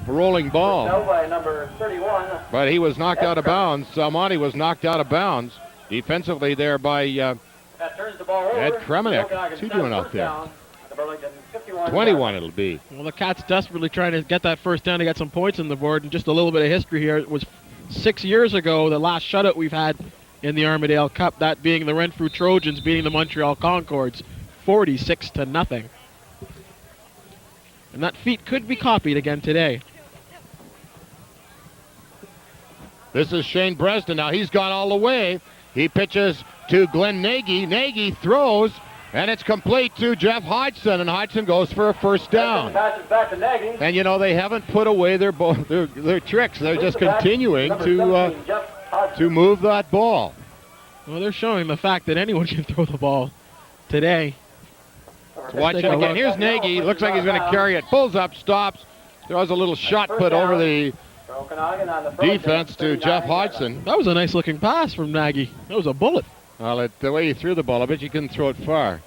rolling ball. By number 31. But he was knocked out of bounds. Almonte was knocked out of bounds defensively there by That turns the ball over. Ed Kremenick. What's he doing out there? Down, the Burlington 51. 21 it'll be. Well, the Cats desperately trying to get that first down to get some points on the board. And just a little bit of history here. It was 6 years ago, the last shutout we've had in the Armadale Cup, that being the Renfrew Trojans beating the Montreal Concords 46-0. And that feat could be copied again today. This is Shane Bresden. Now he's gone all the way. He pitches to Glenn Nagy. Nagy throws, and it's complete to Jeff Hodgson, and Hodgson goes for a first down. Passes back to Nagy. And you know, they haven't put away their tricks. They're just continuing to move that ball. Well, they're showing the fact that anyone can throw the ball today. Let's watch it again. Here's Nagy. Looks like he's going to carry it. Pulls up, stops. Throws a little shot put over the defense to Jeff Hodgson. That was a nice looking pass from Nagy. That was a bullet. Well, the way he threw the ball, I bet you couldn't throw it far.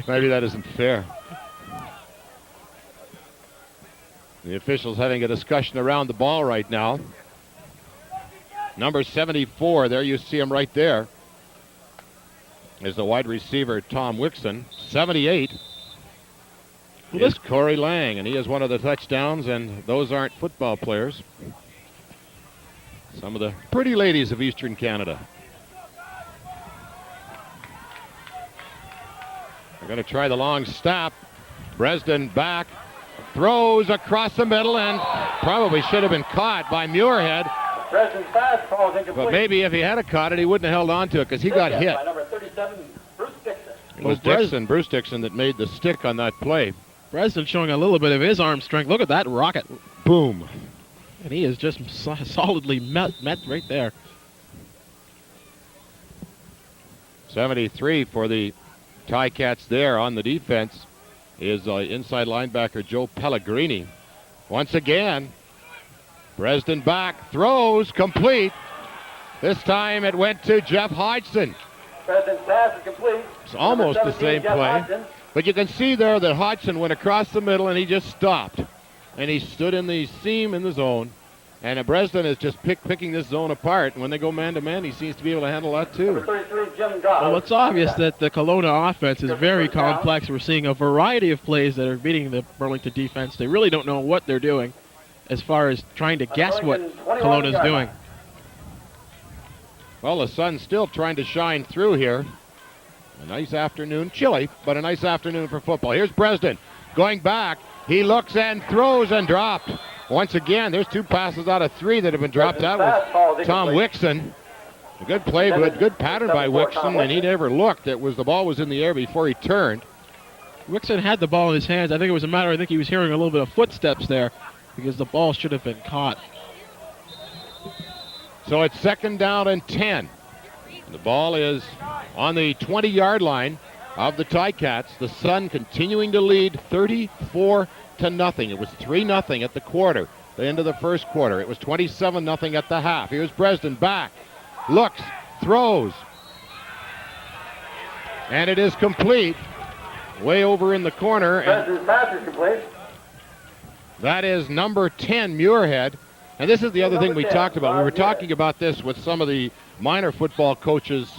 Maybe that isn't fair. The officials having a discussion around the ball right now. Number 74, there you see him right there, is the wide receiver Tom Wixon. 78 is Corey Lang, and he has one of the touchdowns, and those aren't football players. Some of the pretty ladies of Eastern Canada. They're going to try the long snap. Bresden back, throws across the middle, and probably should have been caught by Muirhead. Bresden's pass falls incomplete. But maybe if he had caught it, he wouldn't have held on to it because he got hit. By number 37, Bruce Dixon. It was Bruce Dixon that made the stick on that play. Bresden showing a little bit of his arm strength. Look at that rocket. Boom. And he is just solidly met right there. 73 for the Ticats there on the defense is inside linebacker Joe Pellegrini. Once again, Bresden back, throws, complete. This time it went to Jeff Hodgson. Bresden's pass is complete. It's almost the same Jeff play. Hodgson. But you can see there that Hodgson went across the middle and he just stopped. And he stood in the seam in the zone. And Bresden is just picking this zone apart. And when they go man-to-man, he seems to be able to handle that too. Number 33, Jim Goff. Well, it's obvious that the Kelowna offense is very complex. We're seeing a variety of plays that are beating the Burlington defense. They really don't know what they're doing as far as trying to guess what Kelowna's doing. Well, the sun's still trying to shine through here. A nice afternoon, chilly, but a nice afternoon for football. Here's Bresden going back. He looks and throws and dropped. Once again, there's 2 passes out of 3 that have been dropped. That was Tom Wixon. A good play, but good pattern by Wixon, and he never looked. The ball was in the air before he turned. Wixon had the ball in his hands. I think it was a matter, I think he was hearing a little bit of footsteps there because the ball should have been caught. So it's 2nd down and 10. The ball is on the 20-yard line of the Ticats. The Sun continuing to lead 34-0. It was 3-0 at the quarter, the end of the first quarter. It was 27-0 at the half. Here's Bresden back, looks, throws, and it is complete. Way over in the corner. Bresden's pass is complete. That is number 10, Muirhead. And this is the other thing we talked about. We were talking about this with some of the minor football coaches